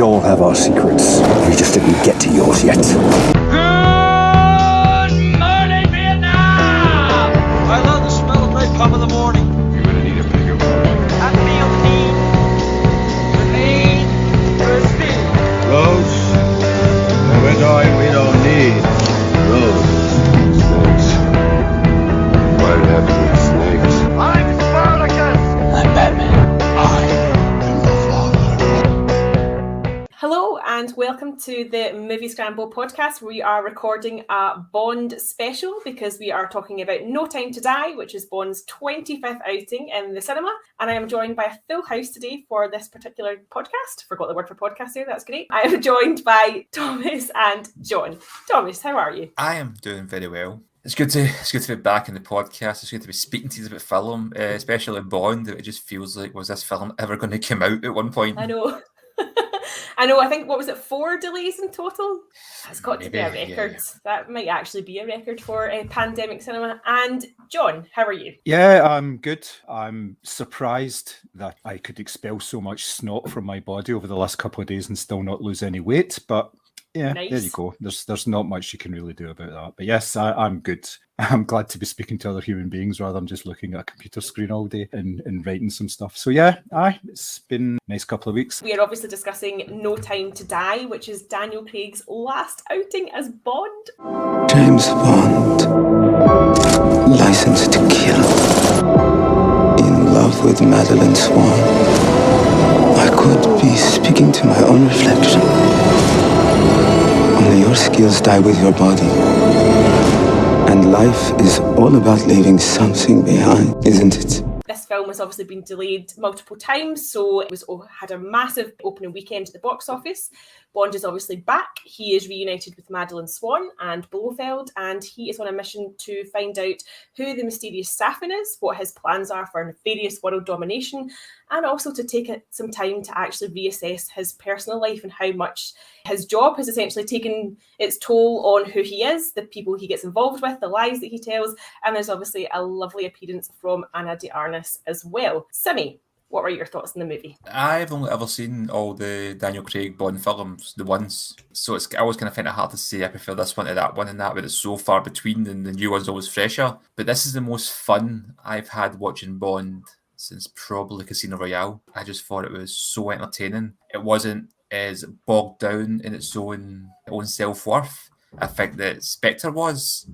We all have our secrets. We just didn't get to yours yet. Good morning, Vietnam! I love the smell of napalm in the morning. You're gonna need a bigger boat. I feel the need for speed. Roads? When we're going, we don't need roads. Snakes. Why did it have to be snakes? I'm Spartacus! I'm Batman. I am the father. Hello and welcome to the Moviescramble podcast. We are recording a Bond special because we are talking about No Time to Die, which is Bond's 25th outing in the cinema. And I am joined by a full house today for this particular podcast. Forgot the word for podcast there, that's great. I am joined by Thomas and John. Thomas, how are you? I am doing very well. It's good to be back in the podcast. It's good to be speaking to you about film, especially Bond. It just feels like, was this film ever going to come out at one point? I know. I think, what was it, 4 delays in total? That's got to be a record. Yeah. That might actually be a record for pandemic cinema. And John, how are you? Yeah, I'm good. I'm surprised that I could expel so much snot from my body over the last couple of days and still not lose any weight. But yeah, nice. There you go. There's not much you can really do about that. But yes, I'm good. I'm glad to be speaking to other human beings rather than just looking at a computer screen all day and writing some stuff. So yeah, it's been a nice couple of weeks. We are obviously discussing No Time to Die, which is Daniel Craig's last outing as Bond. James Bond, licensed to kill, in love with Madeleine Swan. I could be speaking to my own reflection. Only your skills die with your body. And life is all about leaving something behind, isn't it? This film has obviously been delayed multiple times, so it had a massive opening weekend at the box office. Bond is obviously back. He is reunited with Madeleine Swan and Blofeld, and he is on a mission to find out who the mysterious Safin is, what his plans are for nefarious world domination, and also to take some time to actually reassess his personal life and how much his job has essentially taken its toll on who he is, the people he gets involved with, the lies that he tells, and there's obviously a lovely appearance from Ana de Armas as well. Simi, what were your thoughts on the movie? I've only ever seen all the Daniel Craig Bond films, the ones. So I always kind of find it hard to say I prefer this one to that one and that, but it's so far between and the new one's always fresher. But this is the most fun I've had watching Bond since probably Casino Royale. I just thought it was so entertaining. It wasn't as bogged down in its own self-worth. I think that Spectre was.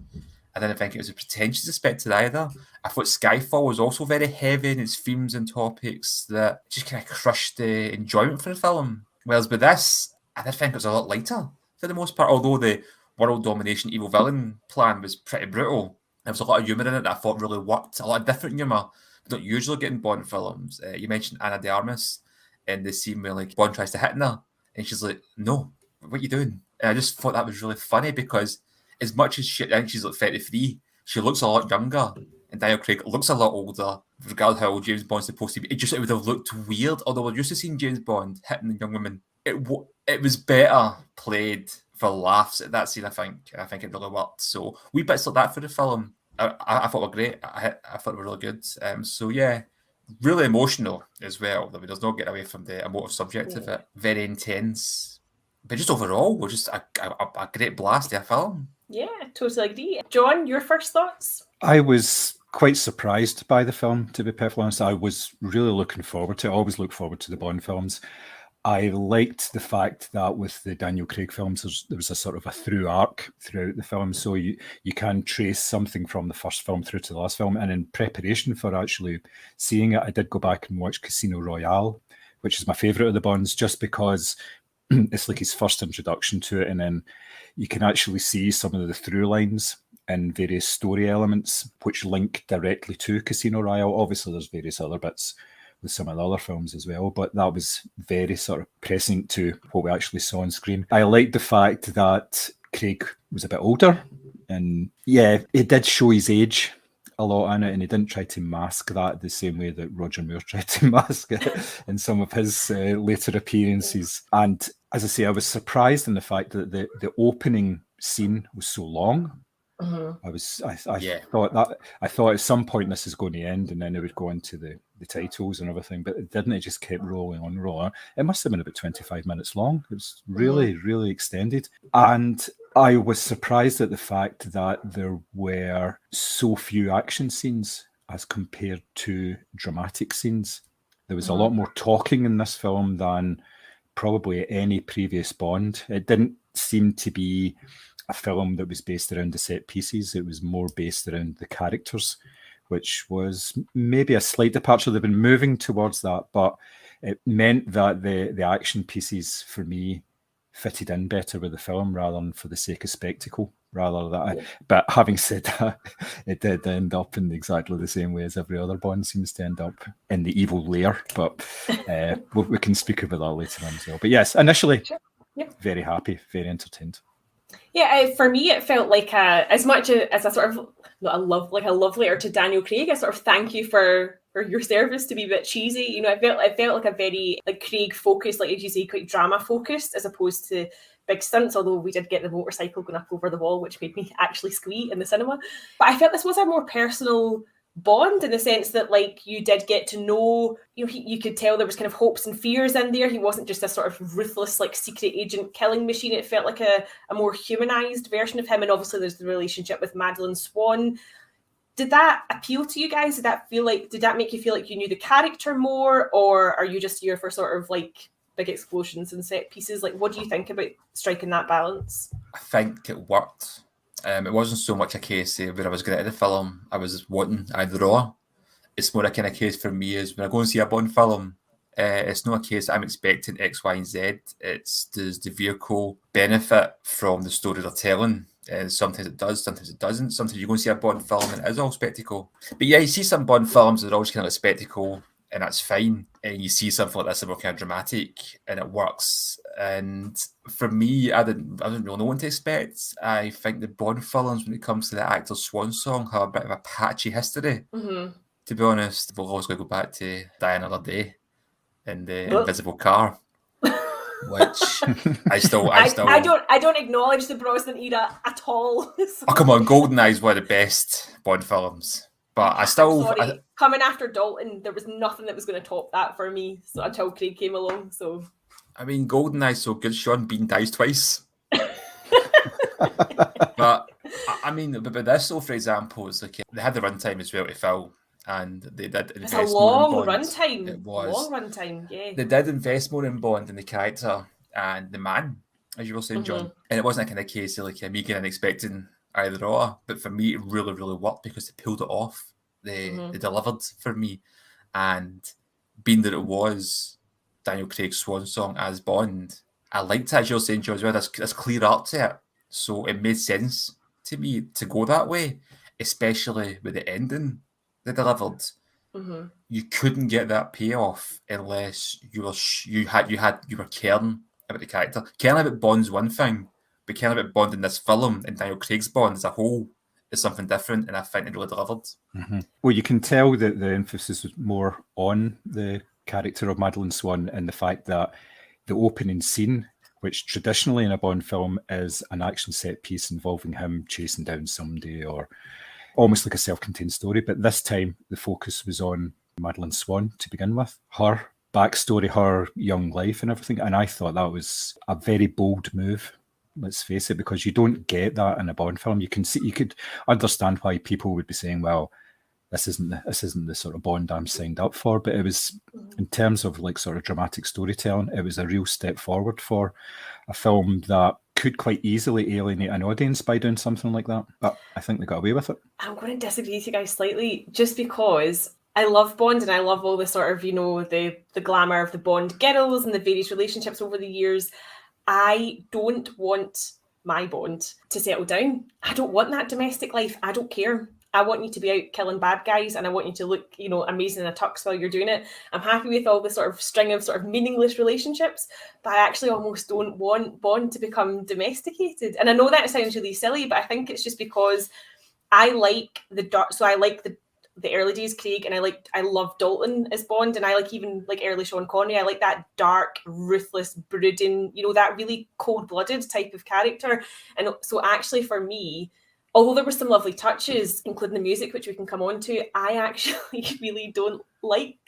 I didn't think it was as pretentious as Spectre either. I thought Skyfall was also very heavy in its themes and topics that just kind of crushed the enjoyment for the film. Whereas with this, I did think it was a lot lighter for the most part, although the world domination evil villain plan was pretty brutal. There was a lot of humour in it that I thought really worked, a lot of different humour we don't usually get in Bond films. You mentioned Ana de Armas in the scene where like Bond tries to hit her and she's like, no, what are you doing? And I just thought that was really funny because as much as I think she's like 33, she looks a lot younger, and Daniel Craig looks a lot older. Regardless how old James Bond's supposed to be, it would have looked weird. Although we're used to seeing James Bond hitting young women, it was better played for laughs at that scene. I think it really worked. So wee bits like that for the film, I thought were great. I thought they were really good. So yeah, really emotional as well. I mean, there's no getting away from the emotive subject of it. Very intense, but just overall, was just a great blast of a film. Yeah, totally agree. John, your first thoughts? I was quite surprised by the film, to be perfectly honest. I was really looking forward to it. I always look forward to the Bond films. I liked the fact that with the Daniel Craig films, there was a sort of a through arc throughout the film. So you can trace something from the first film through to the last film. And in preparation for actually seeing it, I did go back and watch Casino Royale, which is my favourite of the Bonds, just because it's like his first introduction to it. And then you can actually see some of the through lines and various story elements which link directly to Casino Royale. Obviously, there's various other bits with some of the other films as well, but that was very sort of prescient to what we actually saw on screen. I liked the fact that Craig was a bit older, and yeah, he did show his age a lot in it, and he didn't try to mask that the same way that Roger Moore tried to mask it in some of his later appearances. And as I say, I was surprised in the fact that the opening scene was so long. Yeah. I thought at some point this is going to end, and then it would go into the titles and everything, but it didn't. It just kept rolling on, rolling on. It must have been about 25 minutes long. It was really, really extended. And I was surprised at the fact that there were so few action scenes as compared to dramatic scenes. There was a lot more talking in this film than probably any previous Bond. It didn't seem to be a film that was based around the set pieces. It was more based around the characters, which was maybe a slight departure. They've been moving towards that, but it meant that the action pieces for me fitted in better with the film rather than for the sake of spectacle. But having said that, it did end up in exactly the same way as every other Bond seems to end up, in the evil lair. But we can speak about that later on as well. But yes, initially, very happy, very entertained. Yeah, for me, it felt like as much as a sort of a love letter to Daniel Craig. A sort of thank you for your service, to be a bit cheesy. You know, it felt like a very Craig focused, like you say, quite drama focused, as opposed to big stunts. Although we did get the motorcycle going up over the wall, which made me actually squeak in the cinema. But I felt this was a more personal Bond, in the sense that you did get to know, you could tell there was kind of hopes and fears in there. He wasn't just a sort of ruthless secret agent killing machine. It felt like a more humanized version of him. And obviously there's the relationship with Madeline Swan. Did that appeal to you guys? Did that make you feel like you knew the character more, or are you just here for sort of big explosions and set pieces? What do you think about striking that balance? I think it worked. It wasn't so much a case of when I was getting into the film, I was wanting either or. It's more a kind of case for me is when I go and see a Bond film, it's not a case I'm expecting X, Y, and Z. It's, does the vehicle benefit from the story they're telling? And sometimes it does, sometimes it doesn't. Sometimes you go and see a Bond film and it is all spectacle. But yeah, you see some Bond films that are always kind of spectacle, and that's fine. And you see something like this, more kind of dramatic, and it works. And for me, I didn't really know what to expect. I think the Bond films, when it comes to the actor's swan song, have a bit of a patchy history. To be honest, we'll always go back to Die Another Day and the Invisible Car, which I don't acknowledge the Brosnan era at all. Oh come on, GoldenEye is one of the best Bond films. But coming after Dalton, there was nothing that was going to top that for me. So until Craig came along, so I mean, GoldenEye's so good. Sean Bean dies twice. But I mean, but this, though, for example, it's they had the runtime as well to fill, and they did invest it's a long more in Bond. runtime. It was long runtime. Yeah, they did invest more in Bond and the character and the man, as you were saying, John. And it wasn't a kind of case of me getting expecting either or, but for me, it really, really worked because they pulled it off. They delivered for me, and being that it was Daniel Craig's swan song as Bond, I liked it, as you're saying, John, as well. There's clear art to it, so it made sense to me to go that way, especially with the ending they delivered. You couldn't get that payoff unless you were caring about the character. Caring about Bond's one thing, but caring about Bond in this film and Daniel Craig's Bond as a whole is something different, and I think it really delivered. Well, you can tell that the emphasis was more on the character of Madeline Swan and the fact that the opening scene, which traditionally in a Bond film is an action set piece involving him chasing down somebody or almost like a self-contained story, but this time the focus was on Madeline Swan to begin with, her backstory, her young life and everything, and I thought that was a very bold move. Let's face it, because you don't get that in a Bond film. You could understand why people would be saying, "Well, this isn't the sort of Bond I'm signed up for." But it was, in terms of sort of dramatic storytelling, it was a real step forward for a film that could quite easily alienate an audience by doing something like that. But I think they got away with it. I'm going to disagree with you guys slightly, just because I love Bond and I love all the sort of the glamour of the Bond girls and the various relationships over the years. I don't want my Bond to settle down. I don't want that domestic life. I don't care. I want you to be out killing bad guys, and I want you to look, amazing in a tux while you're doing it. I'm happy with all the sort of string of sort of meaningless relationships, but I actually almost don't want Bond to become domesticated. And I know that sounds really silly, but I think it's just because I like the dark. So I like the early days Craig, and I love Dalton as Bond, and I even early Sean Connery. I like that dark, ruthless, brooding, that really cold-blooded type of character. And so actually for me, although there were some lovely touches, including the music, which we can come on to, I actually really don't like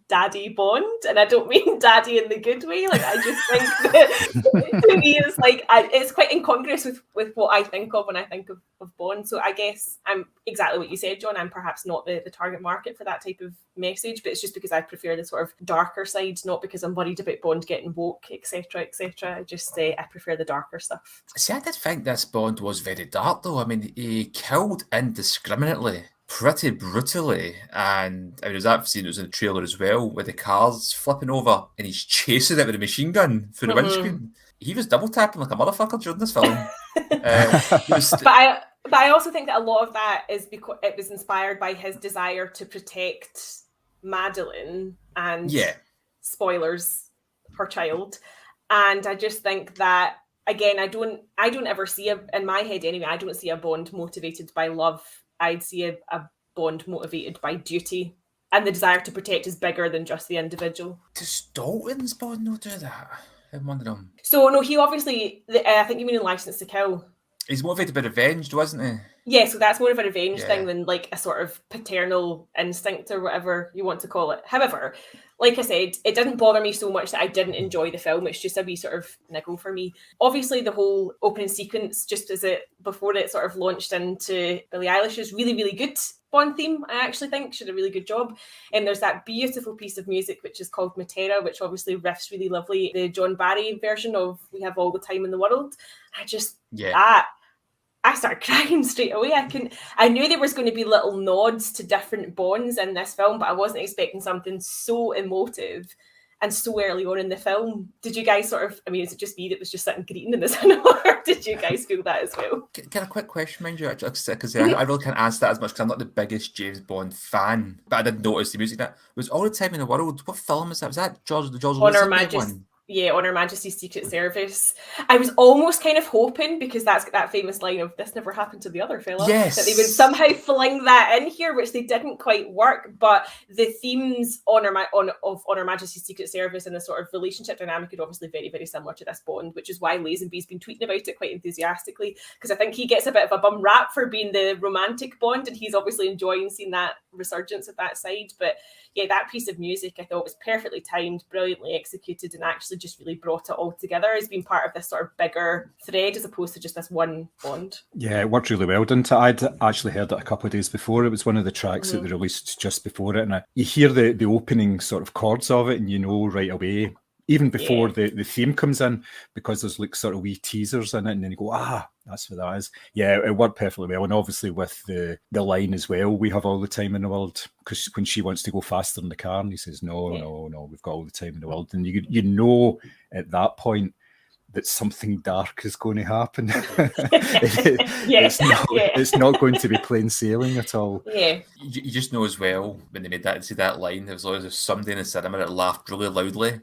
Daddy Bond, and I don't mean Daddy in the good way. Like, I just think that to me it's like it's quite incongruous with what I think of when I think of Bond. So I guess I'm exactly what you said, John. I'm perhaps not the target market for that type of message, but it's just because I prefer the sort of darker side, not because I'm worried about Bond getting woke, etc., etc. I just I prefer the darker stuff. See, I did think this Bond was very dark, though. I mean, he killed indiscriminately, pretty brutally, and I mean, there's that scene that was in the trailer as well, with the cars flipping over, and he's chasing it with a machine gun through the windscreen. He was double tapping like a motherfucker during this film. But I also think that a lot of that is because it was inspired by his desire to protect Madeline and, spoilers, her child. And I just think that, again, I don't ever see in my head anyway, I don't see a Bond motivated by love. I'd see a Bond motivated by duty, and the desire to protect is bigger than just the individual. Does Dalton's Bond not do that? I'm wondering. So no, he obviously, I think you mean in License to Kill. He's motivated by revenge, wasn't he? Yeah, so that's more of a revenge thing than like a sort of paternal instinct or whatever you want to call it. However, like I said, it didn't bother me so much that I didn't enjoy the film. It's just a wee sort of niggle for me. Obviously, the whole opening sequence, just before it sort of launched into Billie Eilish's really, really good Bond theme, I actually think she did a really good job. And there's that beautiful piece of music which is called Matera, which obviously riffs really lovely. The John Barry version of We Have All the Time in the World. I started crying straight away. I knew there was going to be little nods to different Bonds in this film, but I wasn't expecting something so emotive and so early on in the film. Did you guys sort of, I mean, is it just me that was just sitting greeting in the cinema, or did you guys feel that as well? Can a quick question, mind you, because I really can't answer that as much because I'm not the biggest James Bond fan, but I did notice the music that was All the Time in the World. What film is that? Was that George Honor Majesty? Yeah, On Her Majesty's Secret Service. I was almost kind of hoping, because that's that famous line of "This never happened to the other fella," that they would somehow fling that in here, which they didn't quite work. But the themes of On Her Majesty's Secret Service and the sort of relationship dynamic are obviously very, very similar to this Bond, which is why Lazenby's been tweeting about it quite enthusiastically, because I think he gets a bit of a bum rap for being the romantic Bond, and he's obviously enjoying seeing that resurgence of that side. But yeah, that piece of music I thought was perfectly timed, brilliantly executed, and actually just really brought it all together as being part of this sort of bigger thread as opposed to just this one Bond. Yeah, it worked really well, didn't it? I'd actually heard it a couple of days before. It was one of the tracks that they released just before it, and you hear the opening sort of chords of it, and you know right away, even before the theme comes in, because there's like sort of wee teasers in it, and then you go, that's what that is. Yeah, it worked perfectly well, and obviously with the line as well, we have all the time in the world, because when she wants to go faster in the car, and he says, no, we've got all the time in the world, and you know at that point that something dark is going to happen. It's not going to be plain sailing at all. Yeah, you just know as well when they made that line, there was always somebody in the cinema that laughed really loudly,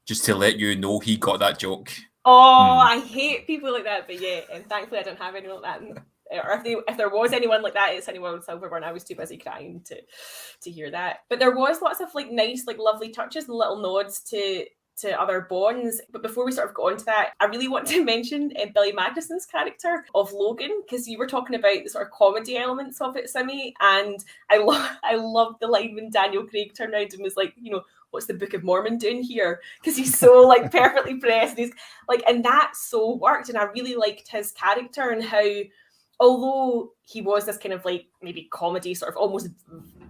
just to let you know he got that joke. I hate people like that, but yeah, and thankfully I don't have anyone like that. Or if there was anyone like that at Cineworld Silverburn, I was too busy crying to hear that. But there was lots of like nice, like lovely touches and little nods to other Bonds. But before we sort of go on to that, I really want to mention Billy Magnuson's character of Logan, because you were talking about the sort of comedy elements of it, Simmy, and I love the line when Daniel Craig turned around and was like, what's the Book of Mormon doing here? Because he's so like perfectly pressed, and he's like, and that so worked. And I really liked his character and how, although he was this kind of like maybe comedy, sort of almost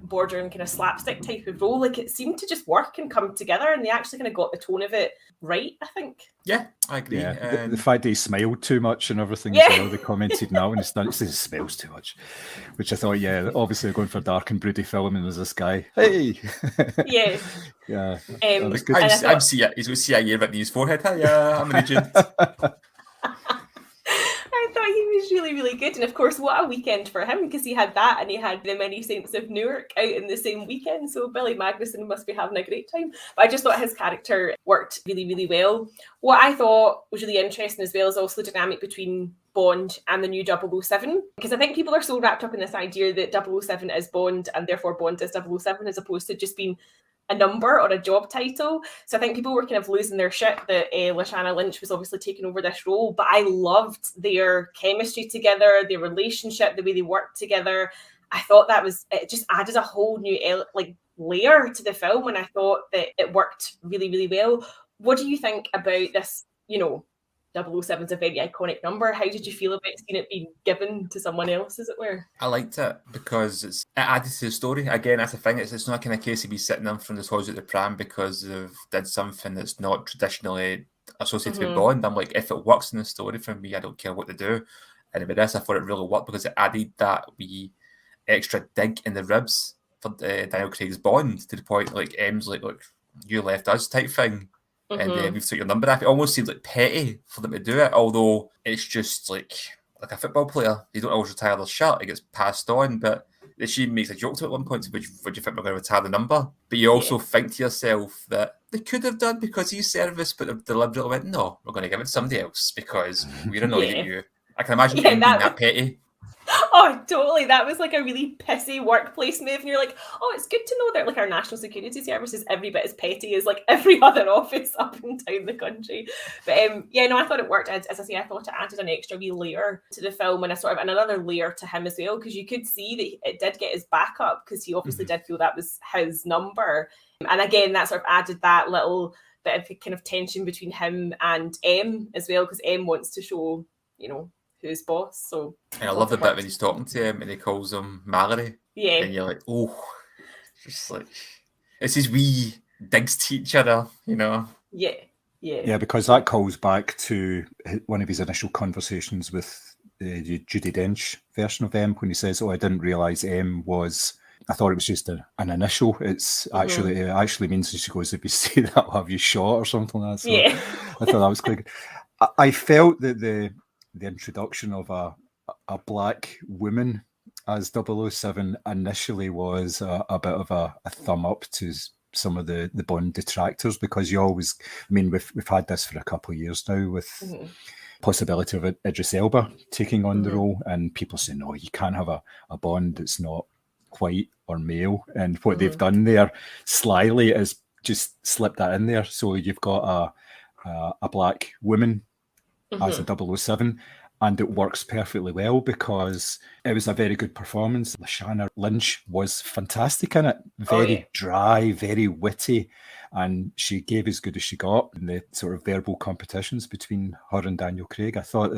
bordering kind of slapstick type of role, like it seemed to just work and come together, and they actually kind of got the tone of it right, I think. Yeah, I agree. Yeah, the fact that he smiled too much and everything as well, they commented now, and he smells too much, which I thought, obviously they're going for a dark and broody film, and there's this guy, hey! Yeah. Yeah. He's got CIA written in his forehead. Yeah, I'm an agent. I thought he was really, really good. And of course, what a weekend for him, because he had that and he had The Many Saints of Newark out in the same weekend. So Billy Magnuson must be having a great time. But I just thought his character worked really, really well. What I thought was really interesting as well is also the dynamic between Bond and the new 007. Because I think people are so wrapped up in this idea that 007 is Bond and therefore Bond is 007, as opposed to just being a number or a job title. So I think people were kind of losing their shit that Lashana Lynch was obviously taking over this role. But I loved their chemistry together, their relationship, the way they worked together. I thought it just added a whole new layer to the film, and I thought that it worked really, really well. What do you think about this? 007 is a very iconic number. How did you feel about seeing it being given to someone else, as it were? I liked it because it added to the story. Again, that's the thing. It's not kind of case of me sitting in from the toys at the pram because they've did something that's not traditionally associated with Bond. I'm like, if it works in the story for me, I don't care what to do. And with this, I thought it really worked because it added that wee extra dig in the ribs for Daniel Craig's Bond, to the point like M's like, look, you left us type thing. And we've took your number off. It almost seems like petty for them to do it, although it's just like a football player. They don't always retire their shirt, it gets passed on. But she makes a joke to it at one point, would you think we're going to retire the number? But you also think to yourself that they could have done because he's service, but they've deliberately went, no, we're going to give it to somebody else because we're annoyed at you. I can imagine him being that petty. Oh, totally. That was like a really pissy workplace move. And you're like, oh, it's good to know that like our national security service is every bit as petty as like every other office up and down the country. But I thought it worked. As I say, I thought it added an extra wee layer to the film and another layer to him as well, because you could see that it did get his back up because he obviously did feel that was his number. And again, that sort of added that little bit of kind of tension between him and M as well, because M wants to show, who's boss. So and I love the bit when he's talking to him and he calls him Mallory. Yeah. And you're like, oh, just like, it's his wee digs to each other, Yeah. Yeah, because that calls back to one of his initial conversations with the Judi Dench version of M, when he says, I didn't realise M was... I thought it was just an initial. It's actually it actually means, she goes, if you say that, I'll have you shot or something like that. So yeah. I thought that was quite good. I felt that the introduction of a black woman as 007 initially was a bit of a thumb up to some of the Bond detractors, because you always, we've had this for a couple of years now with possibility of Idris Elba taking on the role, and people say, no, you can't have a Bond that's not white or male. And what they've done there slyly is just slip that in there. So you've got a black woman as a 007, and it works perfectly well because it was a very good performance. Lashana Lynch was fantastic in it. Very dry, very witty, and she gave as good as she got in the sort of verbal competitions between her and Daniel Craig. I thought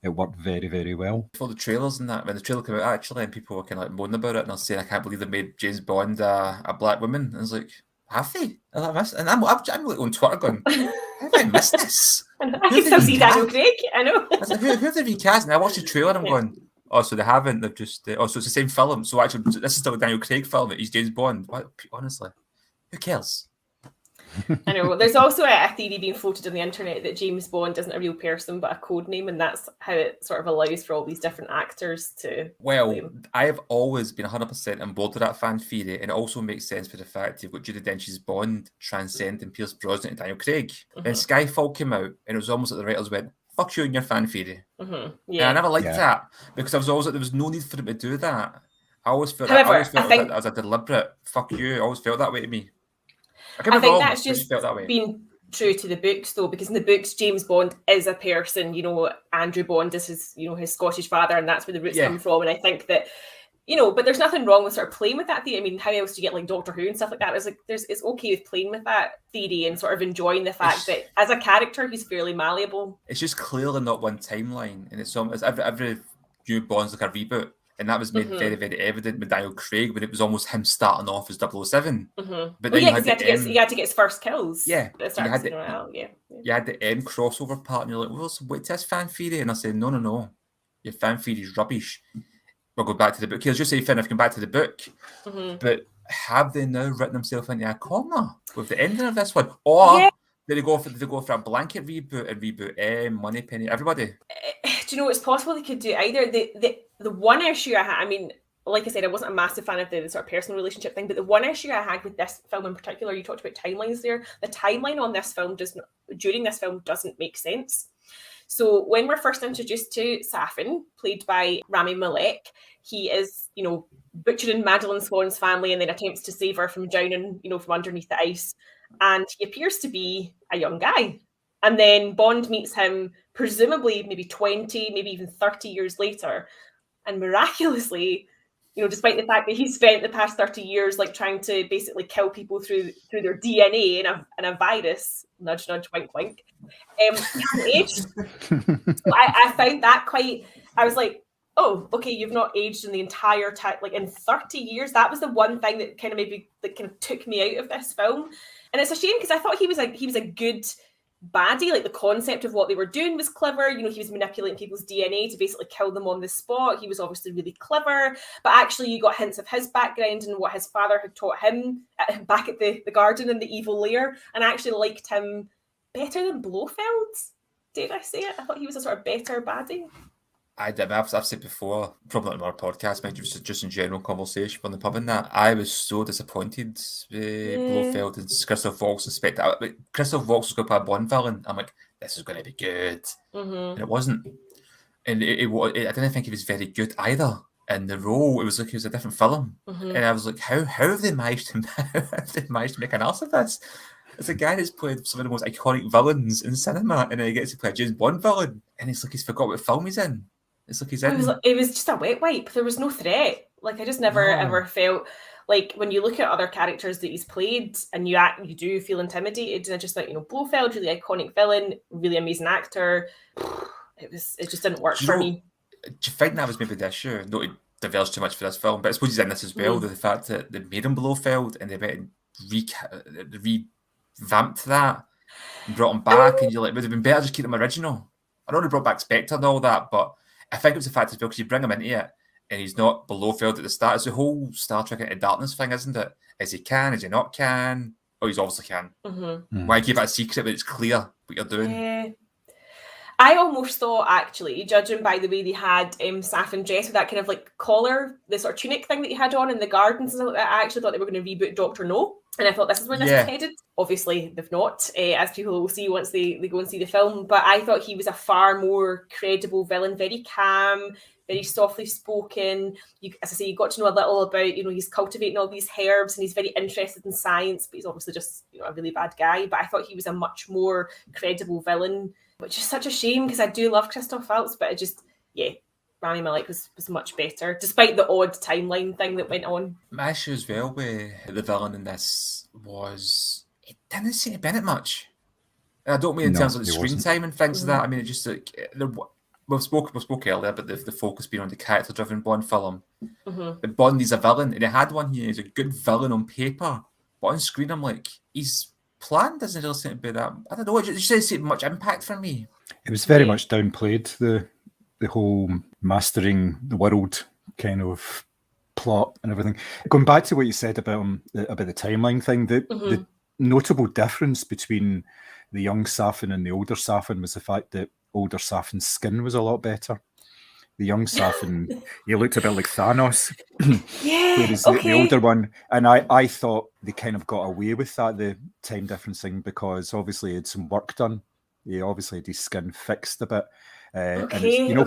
it worked very, very well. For the trailers and that, when the trailer came out actually, and people were kind of like moaning about it, and they're saying, I can't believe they made James Bond a black woman. And I was like, have they? And I'm like on Twitter going, how have I missed this? I can still see Daniel Craig, I know. I was like, who have they recast? And I watched the trailer and I'm going, oh, so they haven't. They've just, so it's the same film. So actually, this is still a Daniel Craig film. He's James Bond. What? Honestly, who cares? I know. There's also a theory being floated on the internet that James Bond isn't a real person but a code name, and that's how it sort of allows for all these different actors to. Well, I have always been 100% on board with that fan theory, and it also makes sense for the fact you've got Judi Dench's Bond transcending Pierce Brosnan and Daniel Craig. Then Skyfall came out, and it was almost like the writers went, "Fuck you and your fan theory." And I never liked that, because I was always like, there was no need for them to do that. I always felt that as a deliberate fuck you. I always felt that way to me. I think that's just been true to the books, though, because in the books, James Bond is a person. Andrew Bond is his Scottish father, and that's where the roots come from. And I think that, but there's nothing wrong with sort of playing with that theory. How else do you get like Doctor Who and stuff like that? It's like it's okay with playing with that theory and sort of enjoying the fact that as a character, he's fairly malleable. It's just clearly not one timeline, and it's every new Bond's like a reboot. And that was made very, very evident with Daniel Craig, when it was almost him starting off as 007. But then he had to get his first kills. Yeah. You had the M crossover part, and you're like, well, so what's this fan theory? And I said, no. Your fan theory is rubbish. We'll go back to the book. Here's just say, Finn, if you come back to the book. But have they now written themselves into a corner with the ending of this one? Or did they go for a blanket reboot and reboot M, Moneypenny, everybody? Do you know, it's possible they could do either. The one issue I had, like I said, I wasn't a massive fan of the sort of personal relationship thing, but the one issue I had with this film in particular, you talked about timelines there. The timeline on this film during this film doesn't make sense. So when we're first introduced to Safin, played by Rami Malek, he is, butchering Madeline Swan's family and then attempts to save her from drowning, from underneath the ice. And he appears to be a young guy. And then Bond meets him, presumably maybe 20, maybe even 30 years later. And miraculously, despite the fact that he spent the past 30 years like trying to basically kill people through their DNA in a virus, nudge, nudge, wink, wink, he hasn't aged. So I found that quite, I was like, oh, okay, you've not aged in the entire time, like in 30 years. That was the one thing that kind of took me out of this film. And it's a shame because I thought he was a good baddie. Like the concept of what they were doing was clever. He was manipulating people's DNA to basically kill them on the spot. He was obviously really clever, but actually you got hints of his background and what his father had taught him back at the garden in the evil lair, and I actually liked him better than Blofeld. Did I say it? I thought he was a sort of better baddie. I did. I've said before, probably not in our podcast, maybe just in general conversation from the pub and that. I was so disappointed with Blofeld and Christoph Waltz inspector. Christoph Waltz was going to play a Bond villain. I'm like, this is going to be good, and it wasn't. And I didn't think he was very good either in the role. It was like it was a different film, and I was like, how have they managed to make an ass of this? It's a guy that's played some of the most iconic villains in cinema, and then he gets to play a James Bond villain, and it's like he's forgot what film he's in. It's like he's in. It was just a wet wipe. There was no threat. Like I just never ever felt like when you look at other characters that he's played, and you do feel intimidated. And I just thought, Blofeld, really iconic villain, really amazing actor. It just didn't work for me. Do you think that was maybe the issue? Not to divulge too much for this film, but I suppose he's in this as well. The fact that they made him Blofeld and they went and revamped that and brought him back, and you're like, would have been better just keep him original. I know they brought back Spectre and all that, but I think it was the fact as well because you bring him into it and he's not Blofeld at the start. It's the whole Star Trek Into Darkness thing, isn't it? Is he can? Is he not can? Oh, he's obviously can. Why keep it a secret when it's clear what you're doing? Yeah. I almost thought, actually, judging by the way they had Safin dressed with that kind of like collar, the sort of tunic thing that he had on in the gardens, and I actually thought they were going to reboot Dr. No. And I thought this is where this is headed. Obviously, they've not, as people will see once they go and see the film. But I thought he was a far more credible villain, very calm, very softly spoken. As I say, you got to know a little about, he's cultivating all these herbs and he's very interested in science, but he's obviously just, a really bad guy. But I thought he was a much more credible villain, which is such a shame because I do love Christoph Waltz, but it just, Rami Malek was much better, despite the odd timeline thing that went on. My issue as well with the villain in this was it didn't seem to benefit much. And I don't mean in terms of the screen time and things like that. I mean, it just like we spoke earlier about the focus being on the character-driven Bond film. But Bond is a villain, and he had one here. He's a good villain on paper, but on screen, I'm like, his plan doesn't really seem to be that. I don't know. It just doesn't seem much impact for me. It was very much downplayed, the whole mastering the world kind of plot and everything. Going back to what you said about the timeline thing, the notable difference between the young Safin and the older Safin was the fact that older Safin's skin was a lot better. The young Safin, he looked a bit like Thanos. Whereas the older one, and I thought they kind of got away with that, the time difference thing, because obviously he had some work done. He obviously had his skin fixed a bit. And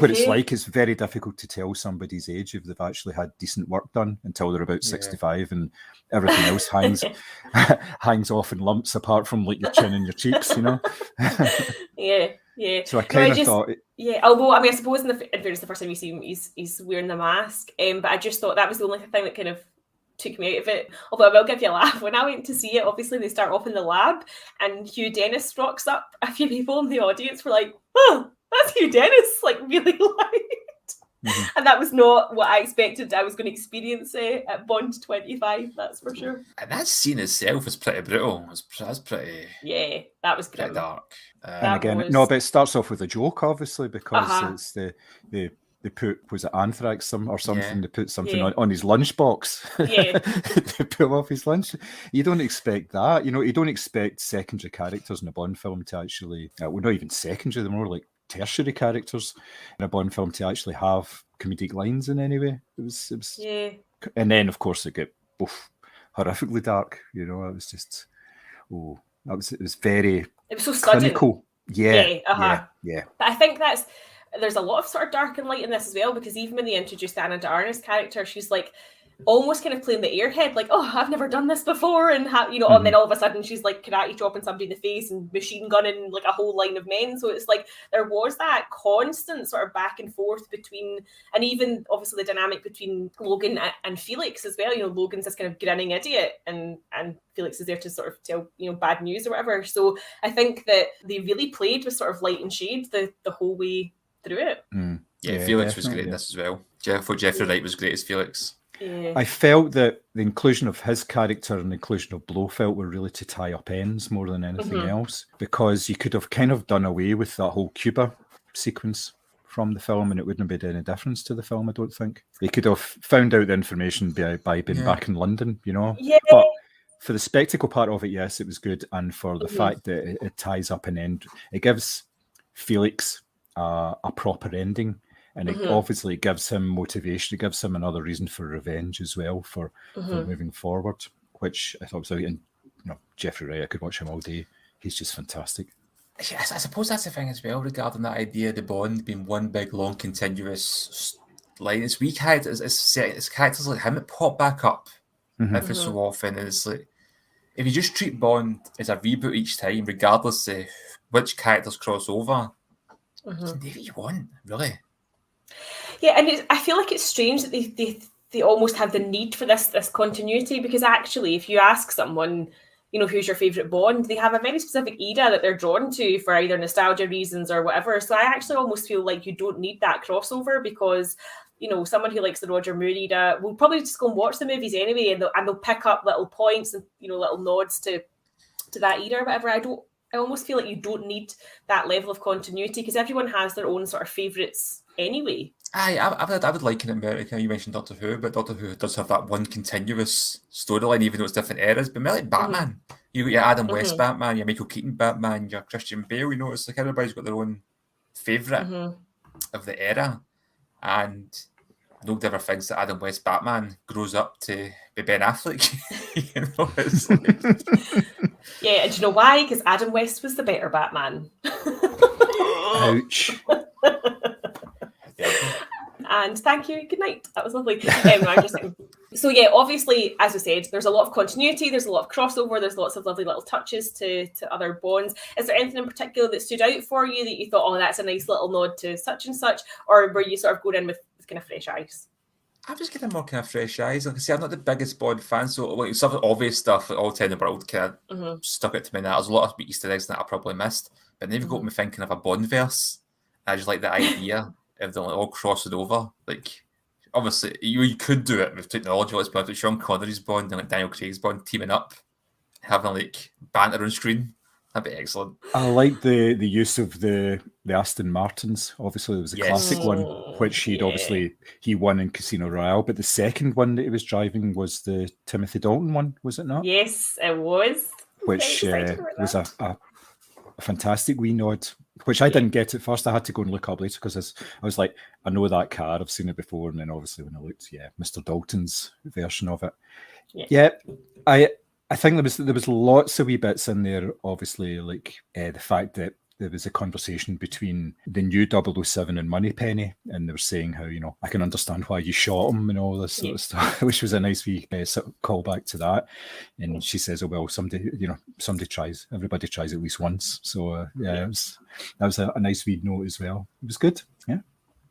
what it's like. It's very difficult to tell somebody's age if they've actually had decent work done until they're about 65, and everything else hangs off in lumps apart from like your chin and your cheeks, Yeah. So I kind of thought. Although I suppose in fairness, the first time you see him, he's wearing the mask. But I just thought that was the only thing that kind of took me out of it. Although I will give you a laugh. When I went to see it, obviously they start off in the lab, and Hugh Dennis rocks up. A few people in the audience were like, "Oh, that's Hugh Dennis!" Like really loud. And that was not what I expected I was going to experience at Bond 25. That's for sure. And that scene itself was pretty brutal. That's pretty. Yeah, that was grim. Dark. And again, but it starts off with a joke, obviously, because it's they put, was it anthrax or something? Yeah. They put something on his lunchbox. Yeah. They put off his lunch. You don't expect that. You don't expect secondary characters in a Bond film to actually, well, not even secondary, they're more like tertiary characters in a Bond film to actually have comedic lines in any way. It was yeah. And then, of course, it got horrifically dark. It was just, it was very it was so clinical. Yeah. But I think there's a lot of sort of dark and light in this as well, because even when they introduced Anna de Armas' character, she's like almost kind of playing the airhead, like, oh, I've never done this before, and and then all of a sudden she's like karate chopping somebody in the face and machine gunning like a whole line of men. So it's like there was that constant sort of back and forth between, and even obviously the dynamic between Logan and Felix as well. Logan's this kind of grinning idiot, and Felix is there to sort of tell bad news or whatever. So I think that they really played with sort of light and shade the whole way through it. Yeah, Felix was great in this as well. I thought Jeffrey Wright was great as Felix. Yeah. I felt that the inclusion of his character and the inclusion of Blofeld were really to tie up ends more than anything else, because you could have kind of done away with that whole Cuba sequence from the film and it wouldn't have made any difference to the film, I don't think. They could have found out the information by being back in London, Yeah. But for the spectacle part of it, yes, it was good. And for the fact that it ties up an end, it gives Felix a proper ending. And it obviously gives him motivation. It gives him another reason for revenge as well for moving forward, which I thought was out. And Jeffrey Wright, I could watch him all day. He's just fantastic. Yes, I suppose that's the thing as well regarding that idea of the Bond being one big, long, continuous line. It's weak had as characters like him that pop back up every so often. And it's like, if you just treat Bond as a reboot each time, regardless of which characters cross over, you can do what you want, really. Yeah, and I feel like it's strange that they almost have the need for this continuity, because actually, if you ask someone, who's your favourite Bond, they have a very specific era that they're drawn to for either nostalgia reasons or whatever. So I actually almost feel like you don't need that crossover, because someone who likes the Roger Moore era will probably just go and watch the movies anyway, and they'll pick up little points and little nods to that era or whatever. I almost feel like you don't need that level of continuity, because everyone has their own sort of favourites anyway. I would like in America, you mentioned Doctor Who, but Doctor Who does have that one continuous storyline, even though it's different eras. But like Batman, you got your Adam West Batman, your Michael Keaton Batman, your Christian Bale. It's like everybody's got their own favourite of the era, and nobody ever thinks that Adam West Batman grows up to be Ben Affleck. It's like... Yeah, and do you know why? Because Adam West was the better Batman. Ouch. And thank you. Good night. That was lovely. So yeah, obviously, as I said, there's a lot of continuity. There's a lot of crossover. There's lots of lovely little touches to other Bonds. Is there anything in particular that stood out for you that you thought, oh, that's a nice little nod to such and such? Or were you sort of going in with kind of fresh eyes? I'm just getting more kind of fresh eyes. Like I say, I'm not the biggest Bond fan, so like some of the obvious stuff, like All 10 in the World, kind of stuck out to me now. There's a lot of Easter eggs that I probably missed, but then you've got me thinking of a Bond verse. I just like the idea of them all crossing over. Like, obviously, you could do it with technology, but Sean Connery's Bond and like Daniel Craig's Bond teaming up, having like banter on screen. That'd be excellent. I like the use of the Aston Martins. Obviously, there was a classic one, which he won in Casino Royale. But the second one that he was driving was the Timothy Dalton one, was it not? Yes, it was. Which was a fantastic wee nod, which I didn't get at first. I had to go and look up later because I was like, I know that car, I've seen it before. And then obviously when I looked, Mr. Dalton's version of it. Yeah, I think there was lots of wee bits in there, obviously, like the fact that there was a conversation between the new 007 and Moneypenny, and they were saying how, I can understand why you shot him and all this sort of stuff, which was a nice wee sort of callback to that. And she says, oh, well, everybody tries at least once. So, that was a nice wee note as well. It was good, yeah.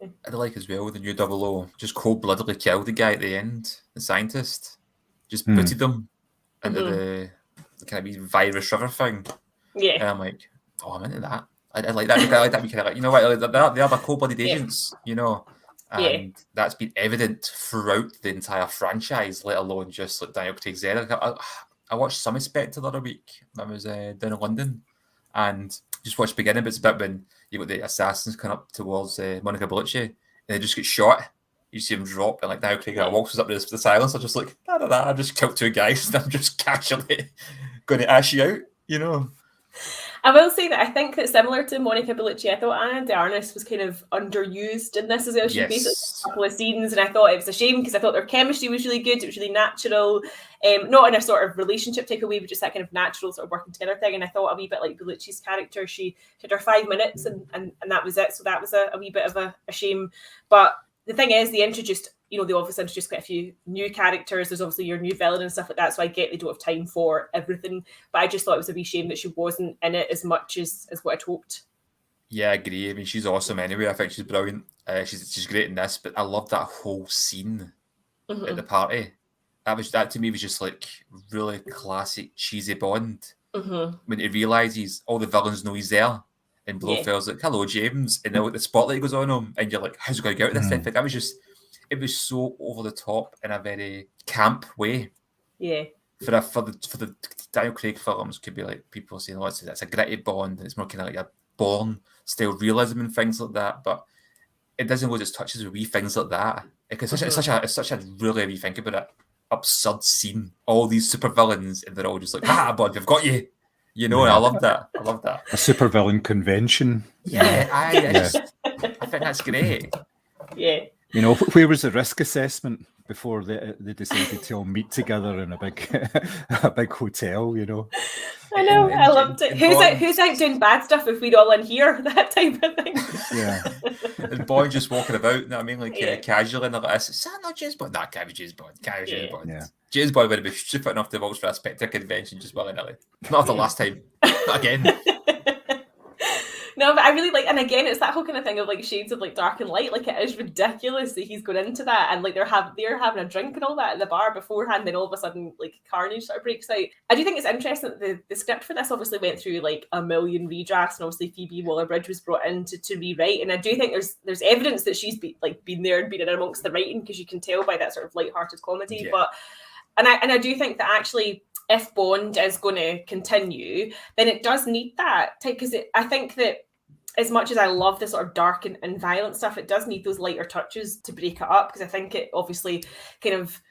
I like as well the new 00 just cold-bloodedly killed the guy at the end, the scientist. Just booted them into the kind of virus river thing. Yeah. And I'm like, oh, I'm into that. I like that. I like that. We kind of like, you know what? They are the cold-blooded agents, and that's been evident throughout the entire franchise, let alone just like Daniel Craig's era. I watched some Spectre the other week. I was down in London, and just watched the beginning. But it's a bit when you got the assassins coming up towards Monica Bellucci, and they just get shot. You see him drop, and like Daniel Craig walks up the silence. I'm just like, I just killed two guys, and I'm just casually going to ash you out, I will say that I think that similar to Monica Bellucci, I thought Anna de Armas was kind of underused in this as well. She basically Yes. a couple of scenes, and I thought it was a shame because I thought their chemistry was really good. It was really natural, not in a sort of relationship type of way, but just that kind of natural sort of working together thing. And I thought a wee bit like Bellucci's character, she had her 5 minutes and that was it. So that was a wee bit of a shame. But the thing is, they introduced, they obviously introduced quite a few new characters. There's obviously your new villain and stuff like that. So I get they don't have time for everything. But I just thought it was a wee shame that she wasn't in it as much as what I'd hoped. Yeah, I agree. I mean, she's awesome anyway. I think she's brilliant. She's great in this, but I love that whole scene at the party. That to me was just like really classic cheesy Bond. When he realises all the villains know he's there. And Blofeld's like, hello, James. And then the spotlight goes on him. And you're like, how's he going to get out of this? Like, that was just... It was so over the top in a very camp way. Yeah. For the Daniel Craig films, could be like people saying, "Oh, it's a gritty Bond, and it's more kind of like a Bourne style realism and things like that." But it doesn't lose its touches with wee things like that. Because it's such a really, if you think about it, absurd scene. All these super villains, and they're all just like, Bond, we've got you. And I love that. I love that. A supervillain convention. Yeah, I think that's great. Yeah. Where was the risk assessment before they decided to all meet together in a big hotel? I know, I loved it. Who's out doing bad stuff if we're all in here? That type of thing. Yeah. And Bond just walking about, you know what I mean? Like casually, and they're like, is that not James Bond? Nah, can't be James Bond. Can't be James Bond. Yeah. James Bond would have been stupid enough to walk for a Spectre convention just willy-nilly. Not the last time. Not again. No, but I really like, and again, it's that whole kind of thing of like shades of like dark and light. Like it is ridiculous that he's going into that, and like they're having a drink and all that at the bar beforehand. Then all of a sudden, like carnage sort of breaks out. I do think it's interesting that the script for this obviously went through like a million redrafts, and obviously Phoebe Waller-Bridge was brought in to rewrite. And I do think there's evidence that she's been there and been in amongst the writing, because you can tell by that sort of light-hearted comedy. Yeah. But I do think that actually, if Bond is going to continue, then it does need that type, because I think that, as much as I love the sort of dark and violent stuff, it does need those lighter touches to break it up, because I think it obviously kind of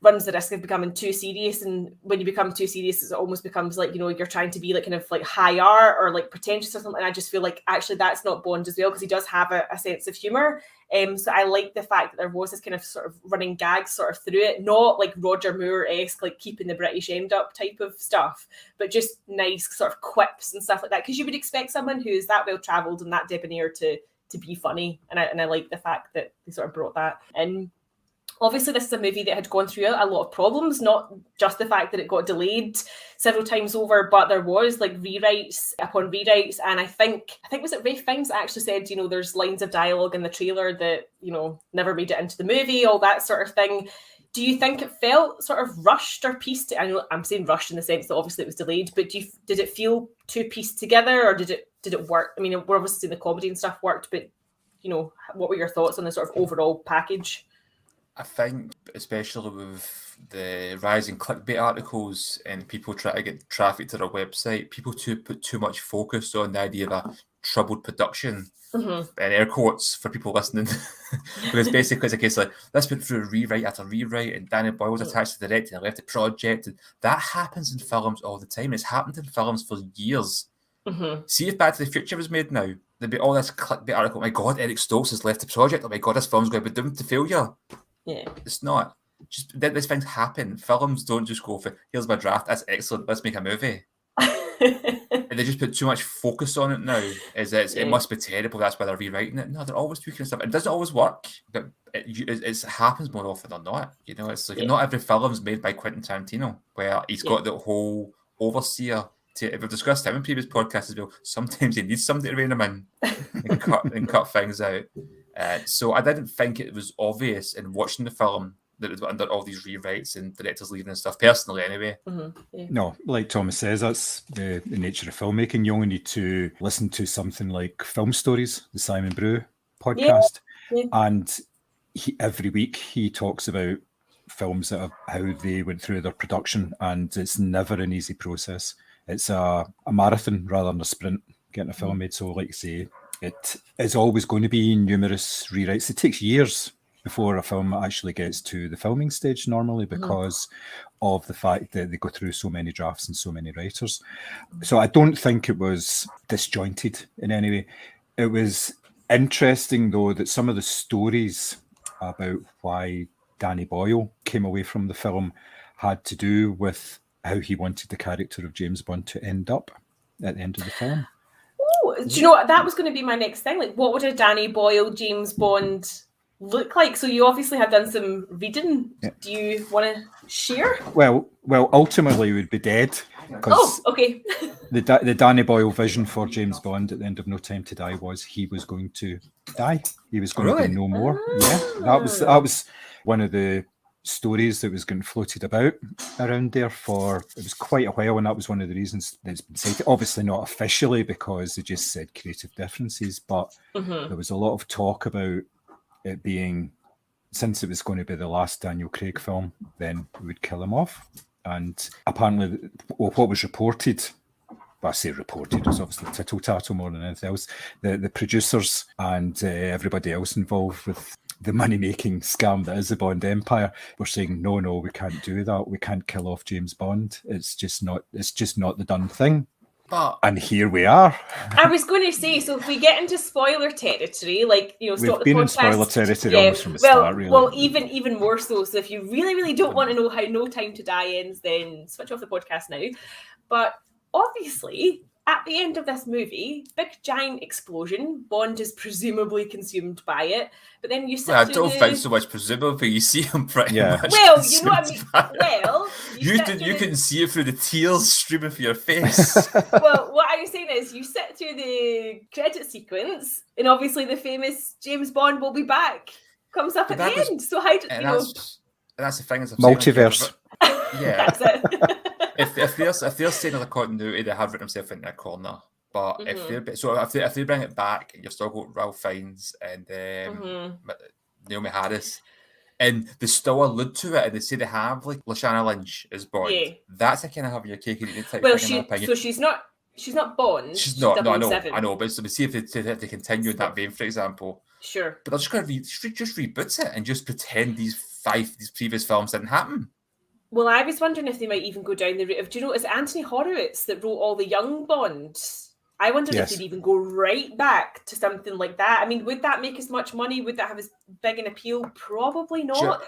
runs the risk of becoming too serious. And when you become too serious, it almost becomes like, you're trying to be like kind of like high art or like pretentious or something. And I just feel like actually that's not Bond as well, because he does have a sense of humour. So I like the fact that there was this kind of sort of running gag sort of through it, not like Roger Moore-esque, like keeping the British end up type of stuff, but just nice sort of quips and stuff like that. Because you would expect someone who's that well travelled and that debonair to be funny. And I like the fact that they sort of brought that in. Obviously, this is a movie that had gone through a lot of problems, not just the fact that it got delayed several times over, but there was like rewrites upon rewrites. And I think was it Rafe Fiennes actually said, there's lines of dialogue in the trailer that, never made it into the movie, all that sort of thing. Do you think it felt sort of rushed or pieced? I know I'm saying rushed in the sense that obviously it was delayed, but did it feel too pieced together, or did it work? I mean, we're obviously seeing the comedy and stuff worked, but what were your thoughts on the sort of overall package? I think, especially with the rise in clickbait articles and people try to get traffic to their website, people put too much focus on the idea of a troubled production, and air quotes for people listening, because basically it's a case like, let's put through rewrite after rewrite, and Danny Boyle was attached to the directing and left the project, and that happens in films all the time. It's happened in films for years. See if Back to the Future was made now, there'd be all this clickbait article, oh my god, Eric Stoltz has left the project, oh my god, this film's going to be doomed to failure. Yeah, it's not. Just these things happen. Films don't just go for, here's my draft, that's excellent, let's make a movie. And they just put too much focus on it now. It must be terrible, that's why they're rewriting it. No, they're always tweaking stuff. It doesn't always work, but it happens more often than not. It's like not every film's made by Quentin Tarantino, where he's got the whole overseer. We've discussed him in previous podcasts as well. Sometimes he needs somebody to rein him in and cut things out. So I didn't think it was obvious in watching the film that it was under all these rewrites and directors leaving and stuff, personally anyway. No, like Thomas says, that's the nature of filmmaking. You only need to listen to something like Film Stories, the Simon Brew podcast, and every week he talks about films how they went through their production, and it's never an easy process. It's a marathon rather than a sprint getting a film made. So like you say, it is always going to be numerous rewrites. It takes years before a film actually gets to the filming stage normally, because of the fact that they go through so many drafts and so many writers. So I don't think it was disjointed in any way. It was interesting, though, that some of the stories about why Danny Boyle came away from the film had to do with how he wanted the character of James Bond to end up at the end of the film. Oh, do you know what? That was going to be my next thing. Like, what would a Danny Boyle James Bond look like? So you obviously have done some reading. Yeah. Do you want to share? Well, ultimately he would be dead. Oh, okay. the Danny Boyle vision for James Bond at the end of No Time to Die was he was going to die. He was going to be no more. Yeah, that was one of the stories that was getting floated about around there for it was quite a while, and that was one of the reasons that's been cited. Obviously not officially, because they just said creative differences, but there was a lot of talk about it being, since it was going to be the last Daniel Craig film, then we would kill him off. And apparently, what was reported, well, I say reported, it was obviously tittle-tattle more than anything else, the producers and everybody else involved with the money-making scam that is the Bond Empire were saying, no, we can't do that. We can't kill off James Bond. It's just not the done thing. And here we are. I was going to say, so if we get into spoiler territory, like, you know, stop the podcast. We've been in spoiler territory almost from the start, really. Well, even more so. So if you really, really don't want to know how No Time to Die ends, then switch off the podcast now. But obviously, at the end of this movie, big giant explosion. Bond is presumably consumed by it, but then you sit. I don't think so much presumably. You see him pretty much. Well, you know what I mean. Well, you couldn't see it through the tears streaming from your face. Well, what I was saying is, you sit through the credit sequence, and obviously the famous James Bond will be back comes up at the end. So how do you know? That's the thing. Is multiverse. Yeah, that's it. if they're saying the continuity, they have written themselves into a corner. But if they bring it back, you're still got Ralph Fiennes and Naomi Harris, and they still allude to it, and they say they have like Lashana Lynch as Bond. Yeah. That's a kind of having your cake and eating type thing, in my opinion. So she's not Bond. She's not. No, I know. But so we see if they continue in that vein, for example. Sure. But they're just going to just reboot it and just pretend these previous films didn't happen. Well, I was wondering if they might even go down the route of, do you know, is it Anthony Horowitz that wrote all the young Bond? I wondered if they'd even go right back to something like that. I mean, would that make as much money? Would that have as big an appeal? Probably not. Sure.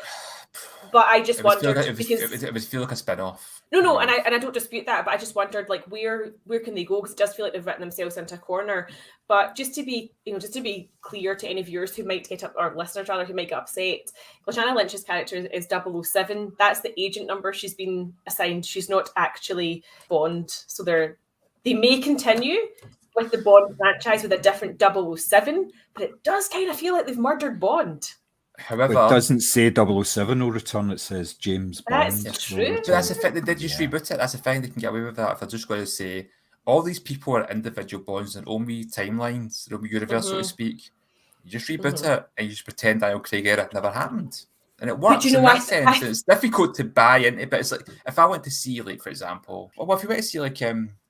But I just wondered because it would feel like a spin-off. No, and I don't dispute that, but I just wondered, like, where can they go? Because it does feel like they've written themselves into a corner. But just to be clear to any viewers who might get up, or listeners rather, who might get upset, Lashana Lynch's character is 007. That's the agent number she's been assigned. She's not actually Bond. So they may continue with the Bond franchise with a different 007, but it does kind of feel like they've murdered Bond. However, it doesn't say 007 will return, it says James Bond. That's true. So that's the thing, they did just reboot it. That's the thing, they can get away with that. If they're just going to say, all these people are individual Bonds and only timelines, their own universe, so to speak. You just reboot it and you just pretend Daniel Craig era never happened. And it works in that sense. It's difficult to buy into, but it's like, if I went to see, like, for example, well, if you went to see, like,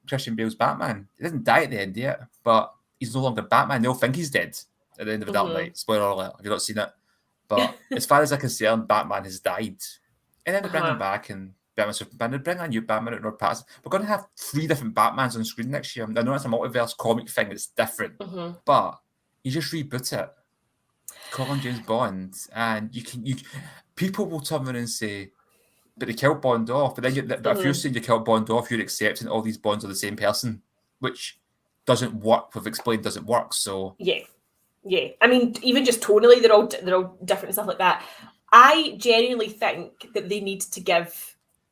Christian Bale's Batman, he didn't die at the end yet, but he's no longer Batman. They'll think he's dead at the end of the Dark Knight. Spoiler alert, if you've not seen it. But as far as I'm concerned, Batman has died. And then they bring him back and Superman. They bring a new Batman out in our past. We're going to have 3 different Batmans on screen next year. I know it's a multiverse comic thing, it's different. But you just reboot it. Call him James Bond. And people will turn around and say, but they killed Bond off. But then if you're saying you killed Bond off, you're accepting all these Bonds are the same person, which doesn't work. We've explained doesn't work. So yeah, I mean, even just tonally, they're all different and stuff like that. I genuinely think that they need to give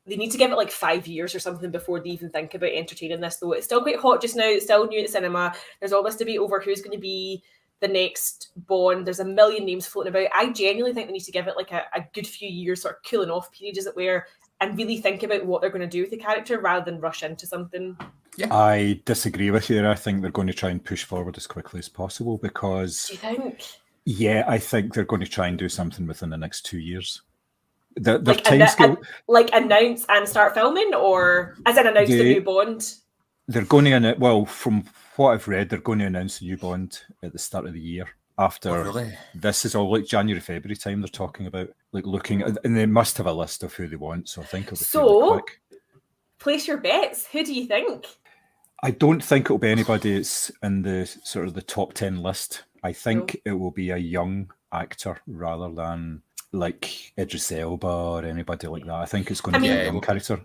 it like 5 years or something before they even think about entertaining this. Though it's still quite hot just now. It's still new at the cinema. There's all this debate over who's going to be the next Bond. There's a million names floating about. I genuinely think they need to give it like a good few years, sort of cooling off period, as it were, and really think about what they're going to do with the character rather than rush into something. Yeah. I disagree with you. I think they're going to try and push forward as quickly as possible because... Do you think? Yeah, I think they're going to try and do something within the next 2 years. Their like timescale... Like announce and start filming, or as in announce the new Bond? They're going to... Well, from what I've read, they're going to announce the new Bond at the start of the year. after really? this is all like January, February time. They're talking about like looking, and they must have a list of who they want. So I think it'll be fairly quick. Place your bets. Who do you think? I don't think it'll be anybody that's in the sort of the top 10 list. I think it will be a young actor rather than like Idris Elba or anybody like that. I think it's going to be a young character.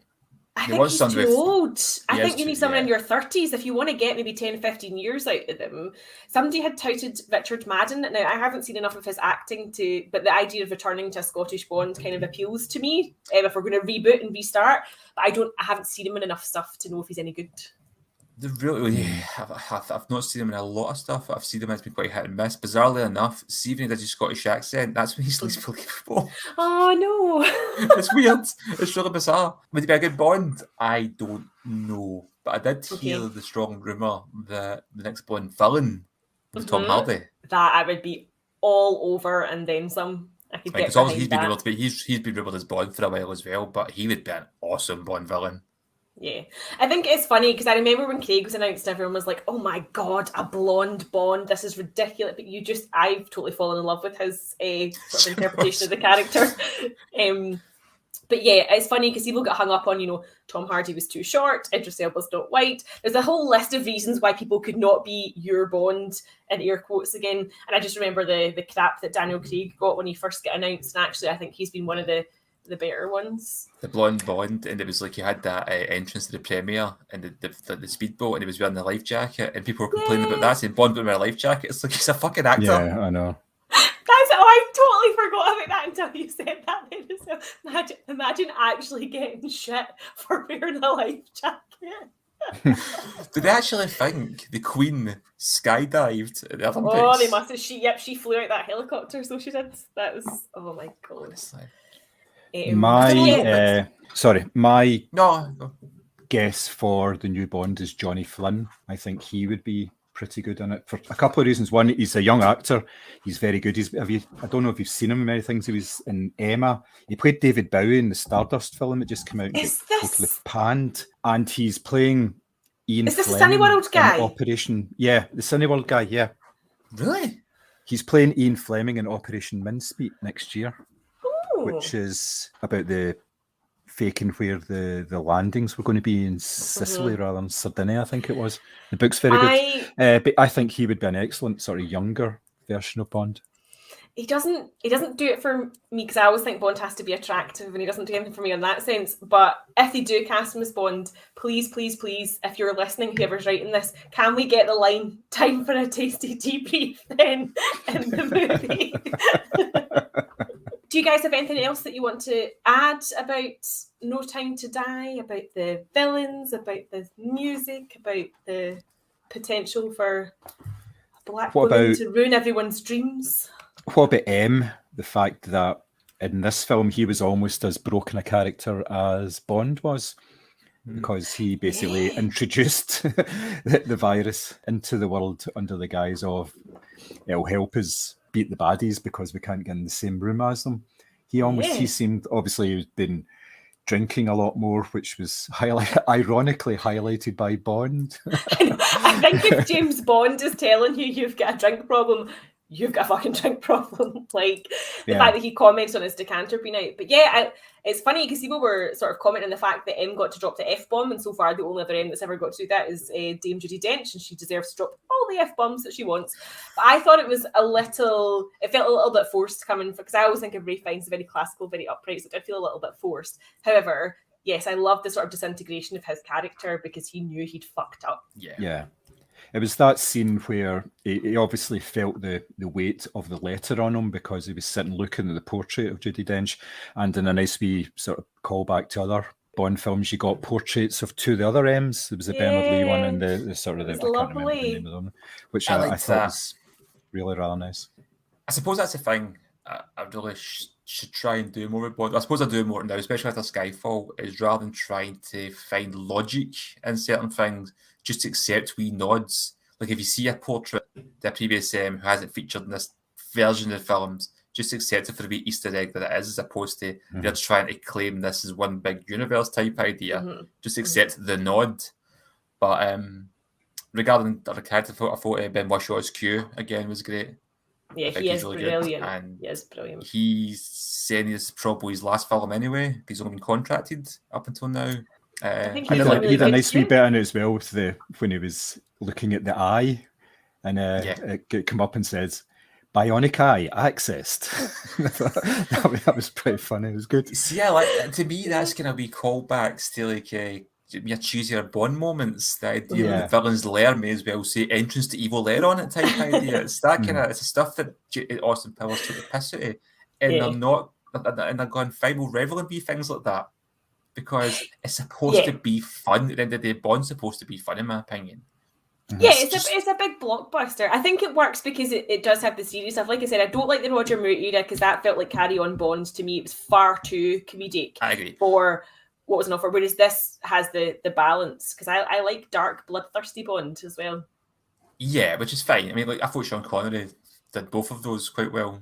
I think he's too old. I think you need someone in your 30s if you want to get maybe 10, 15 years out of them. Somebody had touted Richard Madden. Now, I haven't seen enough of his acting but the idea of returning to a Scottish Bond kind of appeals to me if we're going to reboot and restart. But I haven't seen him in enough stuff to know if he's any good. I've not seen him in a lot of stuff. I've seen him as being quite hit and miss. Bizarrely enough, see when he does his Scottish accent, that's when he's least believable. Oh no. It's weird. It's really bizarre. Would he be a good Bond? I don't know. But I did hear the strong rumour that the next Bond villain was Tom Hardy. That I would be all over and then some. I could get behind he's that. been rumoured he's been rumoured as Bond for a while as well, but he would be an awesome Bond villain. Yeah, I think it's funny because I remember when Craig was announced, everyone was like, "Oh my god, a blonde Bond! This is ridiculous." But I've totally fallen in love with his sort of interpretation of the character. But yeah, it's funny because people get hung up on, Tom Hardy was too short, Idris Elba's not white. There's a whole list of reasons why people could not be your Bond, in air quotes again. And I just remember the crap that Daniel Craig got when he first got announced. And actually, I think he's been one of the better ones. The blonde Bond, and it was like you had that entrance to the premiere and the speedboat, and he was wearing the life jacket, and people were complaining about that, saying Bond wearing a life jacket. It's like he's a fucking actor. Yeah, I know. I totally forgot about that until you said that. So imagine actually getting shit for wearing a life jacket. Did they actually think the Queen skydived at the Olympics? Oh, they must have. She flew out that helicopter, so she did. That was, oh my god. Honestly. My guess for the new Bond is Johnny Flynn. I think he would be pretty good in it for a couple of reasons. One, he's a young actor. He's very good. I don't know if you've seen him in many things. He was in Emma. He played David Bowie in the Stardust film that just came out and got totally panned. And he's playing Ian Fleming. Is this the Cineworld guy? Operation, yeah, the Cineworld guy, yeah. Really? He's playing Ian Fleming in Operation Mincemeat next year. Which is about the faking where the landings were going to be in Sicily rather than Sardinia, I think it was. The book's very good. But I think he would be an excellent sort of younger version of Bond. He doesn't do it for me because I always think Bond has to be attractive, and he doesn't do anything for me in that sense. But if they do cast him as Bond, please, please, please, if you're listening, whoever's writing this, can we get the line "time for a tasty debrief" then in the movie? Do you guys have anything else that you want to add about No Time to Die, about the villains, about the music, about the potential for a black woman to ruin everyone's dreams? What about M? The fact that in this film he was almost as broken a character as Bond was, because he basically introduced the virus into the world under the guise of it'll help us beat the baddies because we can't get in the same room as them. He seemed, obviously he's been drinking a lot more, which was ironically highlighted by Bond. I think if James Bond is telling you you've got a drink problem, you've got a fucking drink problem. Like the fact that he comments on his decanter being out. But yeah, it's funny because people were sort of commenting on the fact that M got to drop the F-bomb, and so far the only other M that's ever got to do that is Dame Judi Dench, and she deserves to drop all the F-bombs that she wants. But I thought it felt a little bit forced coming, because I always think of Ray Fiennes very classical, very upright, so it did feel a little bit forced. However, yes, I love the sort of disintegration of his character because he knew he'd fucked up. Yeah. It was that scene where he obviously felt the weight of the letter on him because he was sitting looking at the portrait of Judi Dench, and in a nice wee sort of callback to other Bond films, you got portraits of two of the other M's. There was a Bernard Lee one and the sort of the, I can't remember the name of them, which I thought was really rather nice. I suppose that's the thing I really should try and do more with Bond. I suppose I do more now, especially after Skyfall, is rather than trying to find logic in certain things, just accept wee nods. Like if you see a portrait the previous who hasn't featured in this version of the films, just accept it for the wee Easter egg that it is, as opposed to they're trying to claim this is one big universe type idea. Just accept the nod. But regarding the other character, I thought Ben Wishaw's Q again was great. Yeah, I think he he's is really brilliant. good, and He is brilliant. he's saying it's probably his last film anyway. He's only been contracted up until now. I think And he's then, done he had a really nice good. wee bit in it as well with when he was looking at the eye, and it came up and says, "Bionic eye accessed." that was pretty funny. It was good. See, to me, that's going to be callbacks to like your cheesier Bond moments. The idea Yeah. that the villain's lair may as well say "entrance to evil lair" on it type idea. It's that kind of it's the stuff that Austin Powers took the piss out of, and Yeah. they're not, and they're going fine. We'll revel in be things like that because it's supposed to be fun. At the end of the day, Bond's supposed to be fun, in my opinion. Yeah, it's a big blockbuster. I think it works because it does have the serious stuff. Like I said, I don't like the Roger Moore era because that felt like Carry On Bond to me. It was far too comedic I agree. for what was on offer. Whereas this has the balance because I like dark, bloodthirsty Bond as well. Yeah, which is fine. I mean, like I thought Sean Connery did both of those quite well.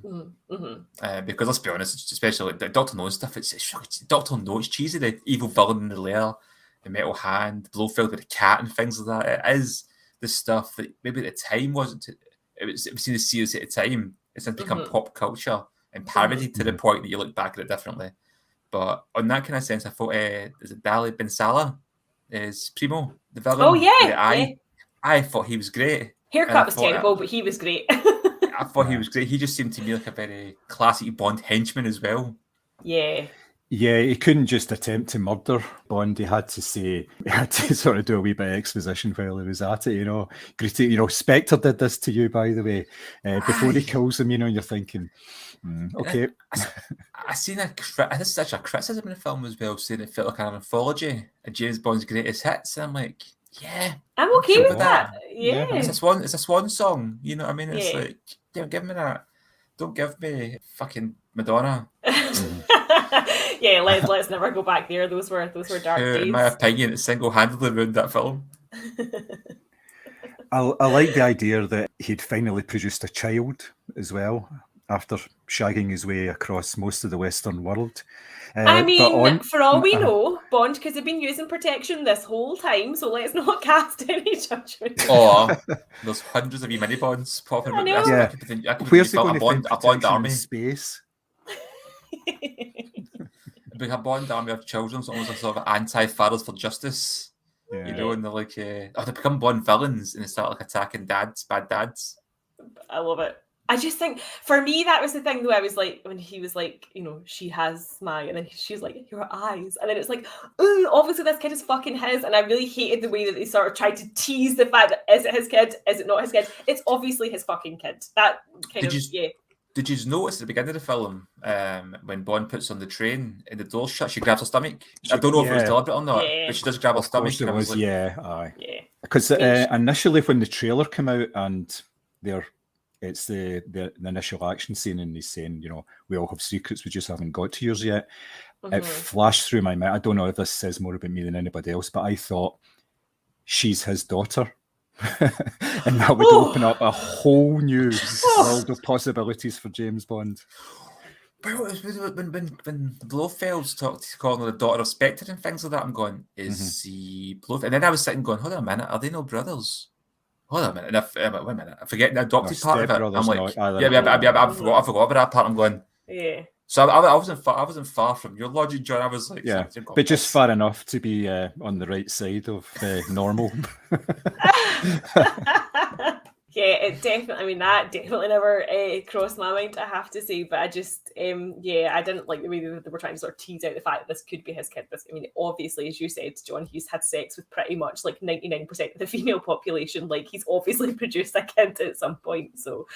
Because let's be honest, especially like the Dr. No stuff, it's Dr. No, it's cheesy. The evil villain in the lair, the metal hand, Blofeld with the cat and things like that. It is the stuff that maybe at the time wasn't. It was seen as serious at the time. It's since become pop culture and parodied to the point that you look back at it differently. But on that kind of sense, I thought is it Dali Ben Salah is Primo, the villain? Oh yeah, with the eye. I thought he was great. Haircut was terrible, but he was great. I thought he was great. He just seemed to me like a very classic Bond henchman as well. Yeah. Yeah, he couldn't just attempt to murder Bond. He had to sort of do a wee bit of exposition while he was at it. You know, Spectre did this to you, by the way, before he kills him. You know, and you're thinking, okay. I seen this is such a criticism in the film as well, saying it felt like an anthology of James Bond's greatest hits, and I'm like, yeah, I'm okay with that. Yeah, it's a swan song. You know what I mean? It's like, give me that. Don't give me fucking Madonna. Yeah, let's never go back there. Those were dark days. In my opinion, it single-handedly ruined that film. I like the idea that he'd finally produced a child as well after shagging his way across most of the Western world. I mean, for all we know, Bond could have been using protection this whole time, so let's not cast any judgment. Oh, there's hundreds of mini Bonds popping I up. know. Yeah. Where's he going to find a Bond army? in space? Like a Bond army of children, so almost a sort of anti-fathers for justice. Yeah. You know, and they're like, they become Bond villains and they start like attacking bad dads. I love it. I just think, for me, that was the thing, though. I was like, when he was like, you know, she has my, and then she's like, your eyes. And then it's like, ooh, obviously this kid is fucking his. And I really hated the way that they sort of tried to tease the fact that, is it his kid? Is it not his kid? It's obviously his fucking kid. That kind yeah. Did you notice at the beginning of the film, when Bond puts on the train and the door's shut, she grabs her stomach? I don't know if it was deliberate or not, but she does grab her stomach. It was, like, aye. Yeah. Because initially when the trailer came out and it's the initial action scene and he's saying, you know, we all have secrets, we just haven't got to yours yet. It flashed through my mind. I don't know if this says more about me than anybody else, but I thought she's his daughter. And that would open up a whole new world of possibilities for James Bond. Well, when Blofeld's calling her the daughter of Spectre and things like that, I'm going, is he Blofeld? And then I was sitting going, hold on a minute, are they no brothers? Hold on a minute, wait a minute, I forget the adopted part of it. I'm like, I forgot about that part. I'm going, yeah. So I wasn't far from your logic, John. I was like, yeah, but just far enough to be on the right side of normal. Yeah, it definitely. I mean, that definitely never crossed my mind, I have to say. But I just, I didn't like the way they were trying to sort of tease out the fact that this could be his kid. I mean, obviously, as you said, John, he's had sex with pretty much like 99% of the female population. Like, he's obviously produced a kid at some point. So,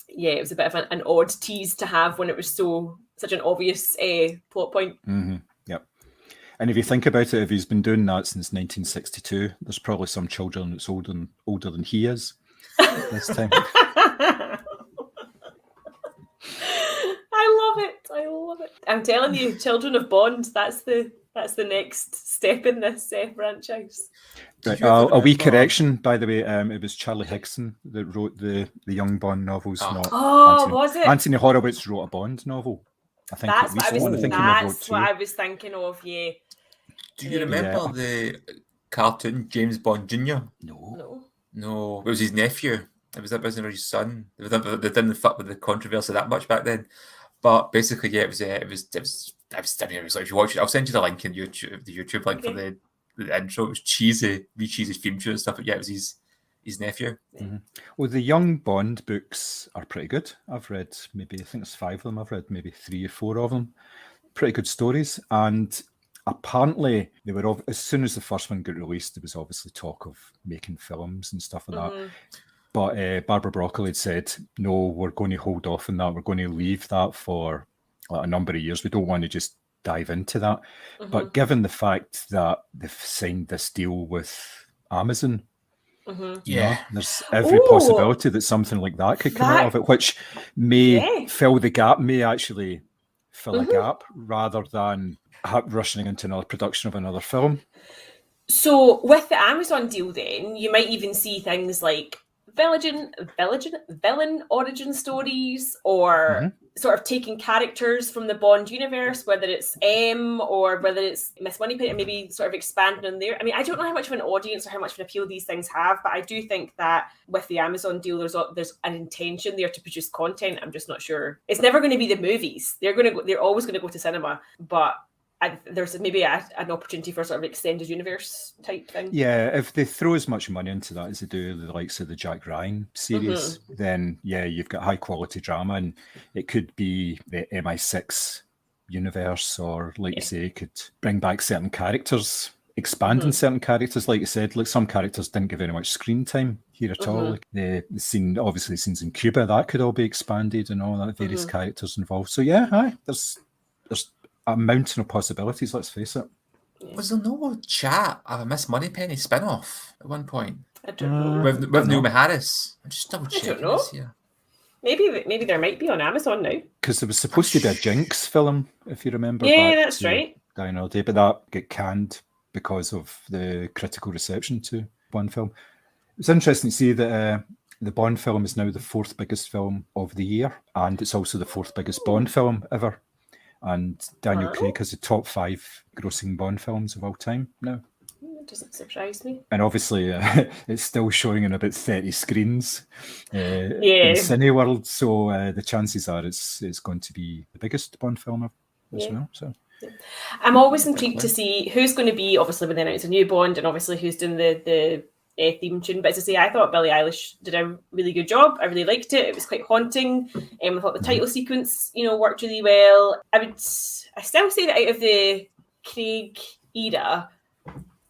yeah, it was a bit of an odd tease to have when it was such an obvious plot point. Mm-hmm. Yep. And if you think about it, if he's been doing that since 1962, there's probably some children that's older than he is. This time. I love it. I'm telling you, Children of Bond, that's the next step in this franchise. Right. A wee correction, by the way, it was Charlie Higson that wrote the Young Bond novels. Not Anthony. Was it? Anthony Horowitz wrote a Bond novel. I think that's what I was thinking of. Yeah. Do you remember the cartoon James Bond Jr.? No. No, it was his nephew. It was his son. They didn't fuck with the controversy that much back then. But basically, yeah, it was. It was like, if you watch it, I'll send you the link in YouTube, the YouTube link for the intro. It was cheesy, cheesy theme tune and stuff. But yeah, it was his nephew. Mm-hmm. Well, the Young Bond books are pretty good. I've read I think it's 5 of them. I've read maybe 3 or 4 of them. Pretty good stories. And apparently, they were as soon as the first one got released, there was obviously talk of making films and stuff like that. But Barbara Broccoli had said, no, we're going to hold off on that. We're going to leave that for a number of years. We don't want to just dive into that. But given the fact that they've signed this deal with Amazon, there's every possibility that something like that could come out of it, which may fill the gap, may actually fill a gap rather than rushing into another production of another film. So with the Amazon deal, then you might even see things like villain origin stories, or sort of taking characters from the Bond universe, whether it's M or whether it's Miss Moneypenny, and maybe sort of expanding on there. I mean, I don't know how much of an audience or how much of an appeal these things have, but I do think that with the Amazon deal, there's an intention there to produce content. I'm just not sure. It's never going to be the movies. They're always going to go to cinema, but there's maybe an opportunity for sort of extended universe type thing. Yeah, if they throw as much money into that as they do the likes of the Jack Ryan series, then yeah, you've got high quality drama, and it could be the MI6 universe, or like you say, it could bring back certain characters, expanding certain characters. Like you said, like some characters didn't get very much screen time here at all. Like the scene, obviously the scenes in Cuba, that could all be expanded and all that, various characters involved. So yeah, there's a mountain of possibilities, let's face it. Was there no chat of a Miss Moneypenny spin-off at one point? I don't know. With Naomi Harris? I'm just double checking. I don't know. This here. Maybe there might be on Amazon now. Because there was supposed to be a Jinx film, if you remember. Yeah, that's right. Down all day, but that got canned because of the critical reception to Bond film. It's interesting to see that the Bond film is now the 4th biggest film of the year, and it's also the 4th biggest Bond film ever. And Daniel Craig has the top 5 grossing Bond films of all time now. That doesn't surprise me. And obviously, it's still showing in about 30 screens in Cineworld, so the chances are it's going to be the biggest Bond film ever as well. So I'm always intrigued to see who's going to be, obviously, when they announce a new Bond, and obviously who's doing the theme tune. But as I say, I thought Billie Eilish did a really good job. I really liked it. It was quite haunting. I thought the title sequence, worked really well. I still say that out of the Craig era,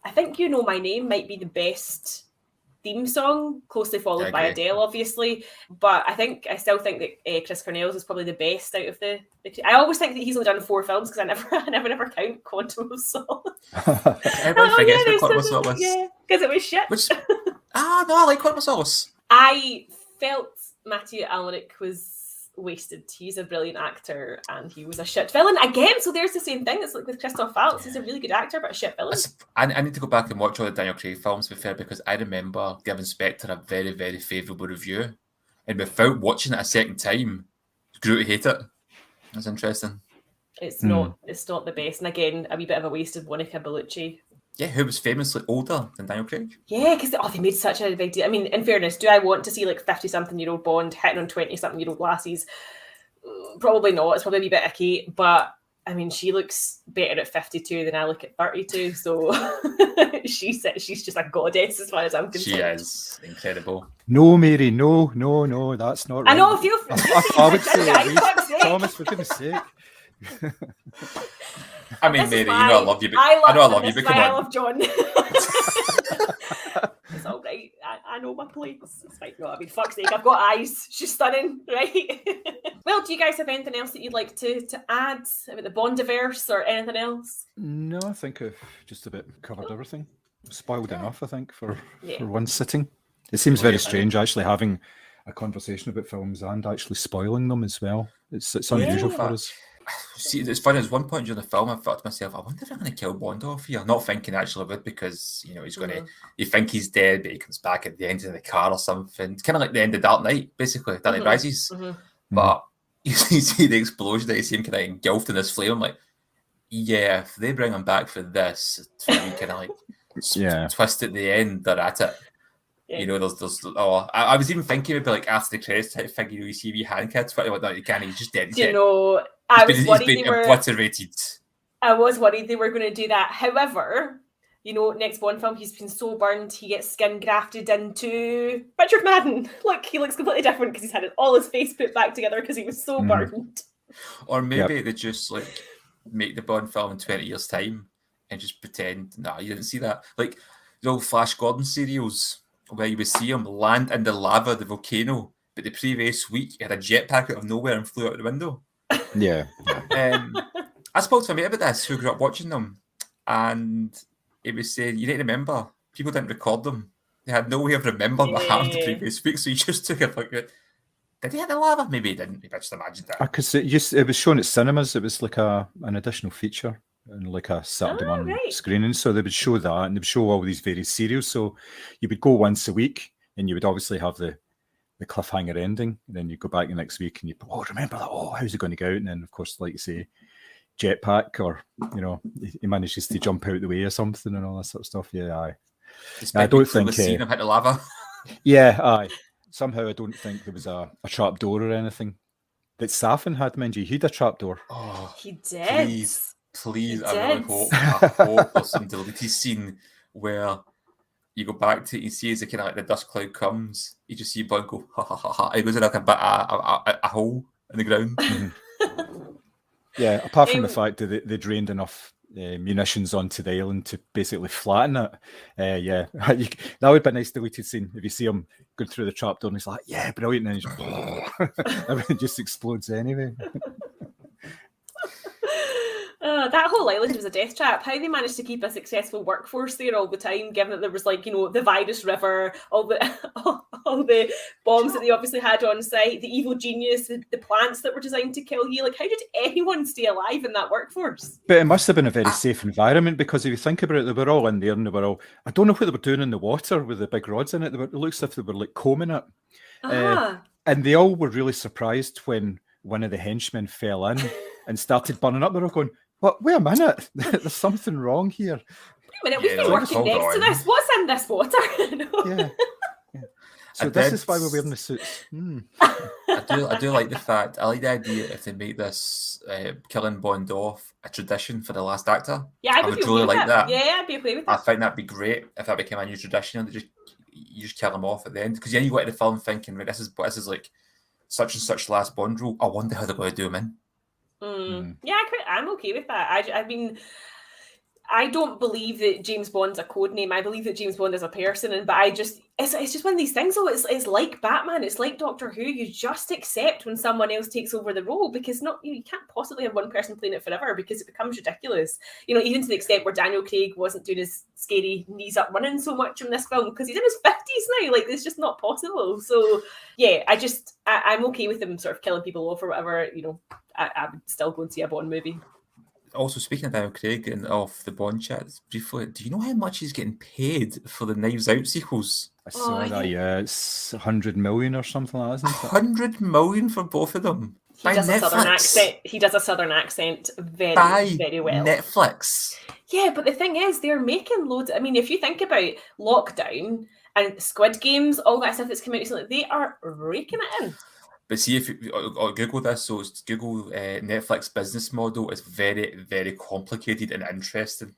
I think You Know My Name might be the best theme song, closely followed by Adele, obviously. But I still think that Chris Cornell's is probably the best out of the I always think that he's only done 4 films, because I never count Quantum of Solace. Everybody forgets about Quantum of Solace. Yeah, because it was shit. No, I like Quantum of Solace. I felt Matthew Almonic was wasted. He's a brilliant actor, and he was a shit villain again. So there's the same thing. It's like with Christoph Waltz. He's a really good actor, but a shit villain. I need to go back and watch all the Daniel Craig films, to be fair, because I remember giving Spectre a very, very favourable review, and without watching it a second time, grew to hate it. That's interesting. It's not the best. And again, a wee bit of a waste of Monica Bellucci. Yeah, who was famously older than Daniel Craig. Yeah, because they made such a big deal. I mean, in fairness, do I want to see like 50-something-year-old Bond hitting on 20-something-year-old lasses? Probably not. It's probably a wee bit icky. But, I mean, she looks better at 52 than I look at 32. So she's just a goddess as far as I'm concerned. She is incredible. No, Mary, no, that's not right. I know, I feel... I would say at least. Thomas, for goodness sake. I mean, Mary, I love you, but I love you, but come on. I love John. It's all right. I know my place. It's fine. No, I mean, fuck's sake, I've got eyes. She's stunning, right? Well, do you guys have anything else that you'd like to add about the Bondiverse or anything else? No, I think I've just about covered everything. Spoiled enough, I think, for one sitting. It seems very strange actually having a conversation about films and actually spoiling them as well. It's unusual for us. See, it's funny. There's one point during the film I thought to myself, I wonder if I'm going to kill Bond off here. Not thinking actually would, because he's going to. You think he's dead, but he comes back at the end of the car or something. It's kind of like the end of Dark Knight, basically. Dark Knight Rises. But you see the explosion that you see him kind of engulfed in this flame. I'm like, yeah, if they bring him back for this, it's kind of like twist at the end, they're at it. Yeah. You know, there's I was even thinking maybe like after the credits type thing, you know, you see wee hand kids, but whatnot, you can't, he's just dead. He's Do you dead. know, I was He's worried been they were. obliterated. I was worried they were going to do that. However, you know, next Bond film, he's been so burned, he gets skin grafted into Richard Madden. Look, he looks completely different because he's had all his face put back together because he was so burned. Or maybe they just like make the Bond film in 20 years' time and just pretend, nah, you didn't see that. Like the old Flash Gordon serials where you would see him land in the lava of the volcano, but the previous week he had a jetpack out of nowhere and flew out the window. Yeah. I spoke to a mate about this who grew up watching them, and he was saying, you need to remember, people didn't record them. They had no way of remembering what happened the previous week, so you just took it like, did he hit the lava? Maybe he didn't. Maybe I just imagined that. Because it was shown at cinemas. It was like an additional feature and like a Saturday morning screening. So they would show that, and they would show all these various serials. So you would go once a week, and you would obviously have the cliffhanger ending, and then you go back the next week, and you remember that? Oh, how's it going to go out? And then of course, like you say, jetpack, or you know, he manages to jump out the way or something, and all that sort of stuff. Yeah, I don't think him hit the lava. Yeah, aye. Somehow I don't think there was a trap door or anything. That Safin had, Menji, he had a trap door. Oh, he did. Please, I really hope there's some deleted scene where you go back to it and see as kind of like the dust cloud comes, you just see Bond go ha ha ha ha. It goes in like a hole in the ground. Yeah, apart from the fact that they drained enough munitions onto the island to basically flatten it. Yeah, that would be a nice deleted scene if you see him going through the trapdoor and he's like, yeah, brilliant, and then everything just explodes anyway. That whole island was a death trap. How they managed to keep a successful workforce there all the time, given that there was like, you know, the virus river, all the bombs that they obviously had on site, the evil genius, the plants that were designed to kill you. Like, how did anyone stay alive in that workforce? But it must have been a very safe environment, because if you think about it, they were all in there and they were all, I don't know what they were doing in the water with the big rods in it. It looks as if they were like combing it. And they all were really surprised when one of the henchmen fell in and started burning up. They were going, "What? Wait a minute! There's something wrong here." Wait a minute, we've been working next to this. What's in this water? Yeah. So this is why we're wearing the suits. I do like the fact. I like the idea if they make this killing Bond off a tradition for the last actor. Yeah, I would really like that. Yeah, I'd be okay with that. I think that'd be great if that became a new tradition. And you just kill him off at the end, because then you go into the film thinking, right, this is like such and such last Bond role. I wonder how they're going to do him in. Yeah, I'm okay with that. I mean, I don't believe that James Bond's a code name. I believe that James Bond is a person, it's just one of these things. Though it's like Batman, it's like Doctor Who. You just accept when someone else takes over the role, because you can't possibly have one person playing it forever, because it becomes ridiculous. You know, even to the extent where Daniel Craig wasn't doing his scary knees up running so much in this film because he's in his 50s now. Like, it's just not possible. So yeah, I'm okay with him sort of killing people off or whatever. You know, I would still go and see a Bond movie. Also, speaking of Daniel Craig and off the Bond chats briefly, do you know how much he's getting paid for the Knives Out sequels? I saw that. Yeah, it's 100 million or something like that, isn't it? 100 million for both of them. He does a southern accent. He does a southern accent very well. Netflix. Yeah, but the thing is, they're making loads. I mean, if you think about Lockdown and Squid Games, all that stuff that's come out recently, they are raking it in. But see, if you Google this, so it's Google Netflix business model is very, very complicated and interesting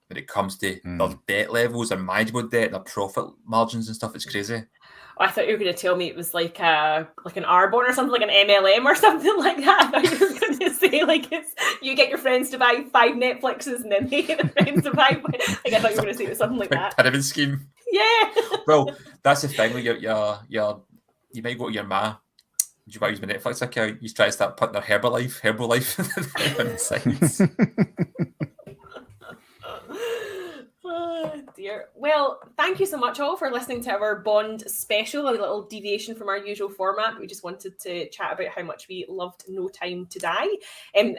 when it comes to their debt levels and manageable debt, their profit margins and stuff. It's crazy. Oh, I thought you were going to tell me it was like an Arbonne or something, like an MLM or something like that. I thought you were going to say like it's you get your friends to buy 5 Netflixes and then they get their friends to buy. Like, I thought you were going to say it was something like that. Pyramid scheme. Yeah. Well, that's the thing. Like you might go to your ma. Do you want to use my Netflix account? You try to start putting their Herbalife on the sides. Oh, dear. Well, thank you so much all for listening to our Bond special, a little deviation from our usual format. We just wanted to chat about how much we loved No Time to Die.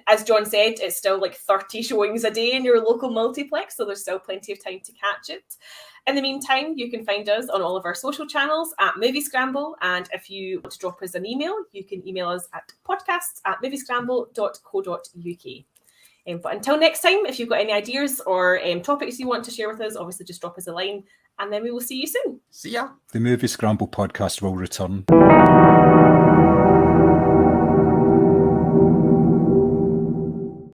As John said, it's still like 30 showings a day in your local multiplex, so there's still plenty of time to catch it. In the meantime, you can find us on all of our social channels at Moviescramble, and if you want to drop us an email, you can email us at podcasts@moviescramble.co.uk. But until next time, if you've got any ideas or topics you want to share with us, obviously just drop us a line and then we will see you soon. See ya. The Movie Scramble podcast will return.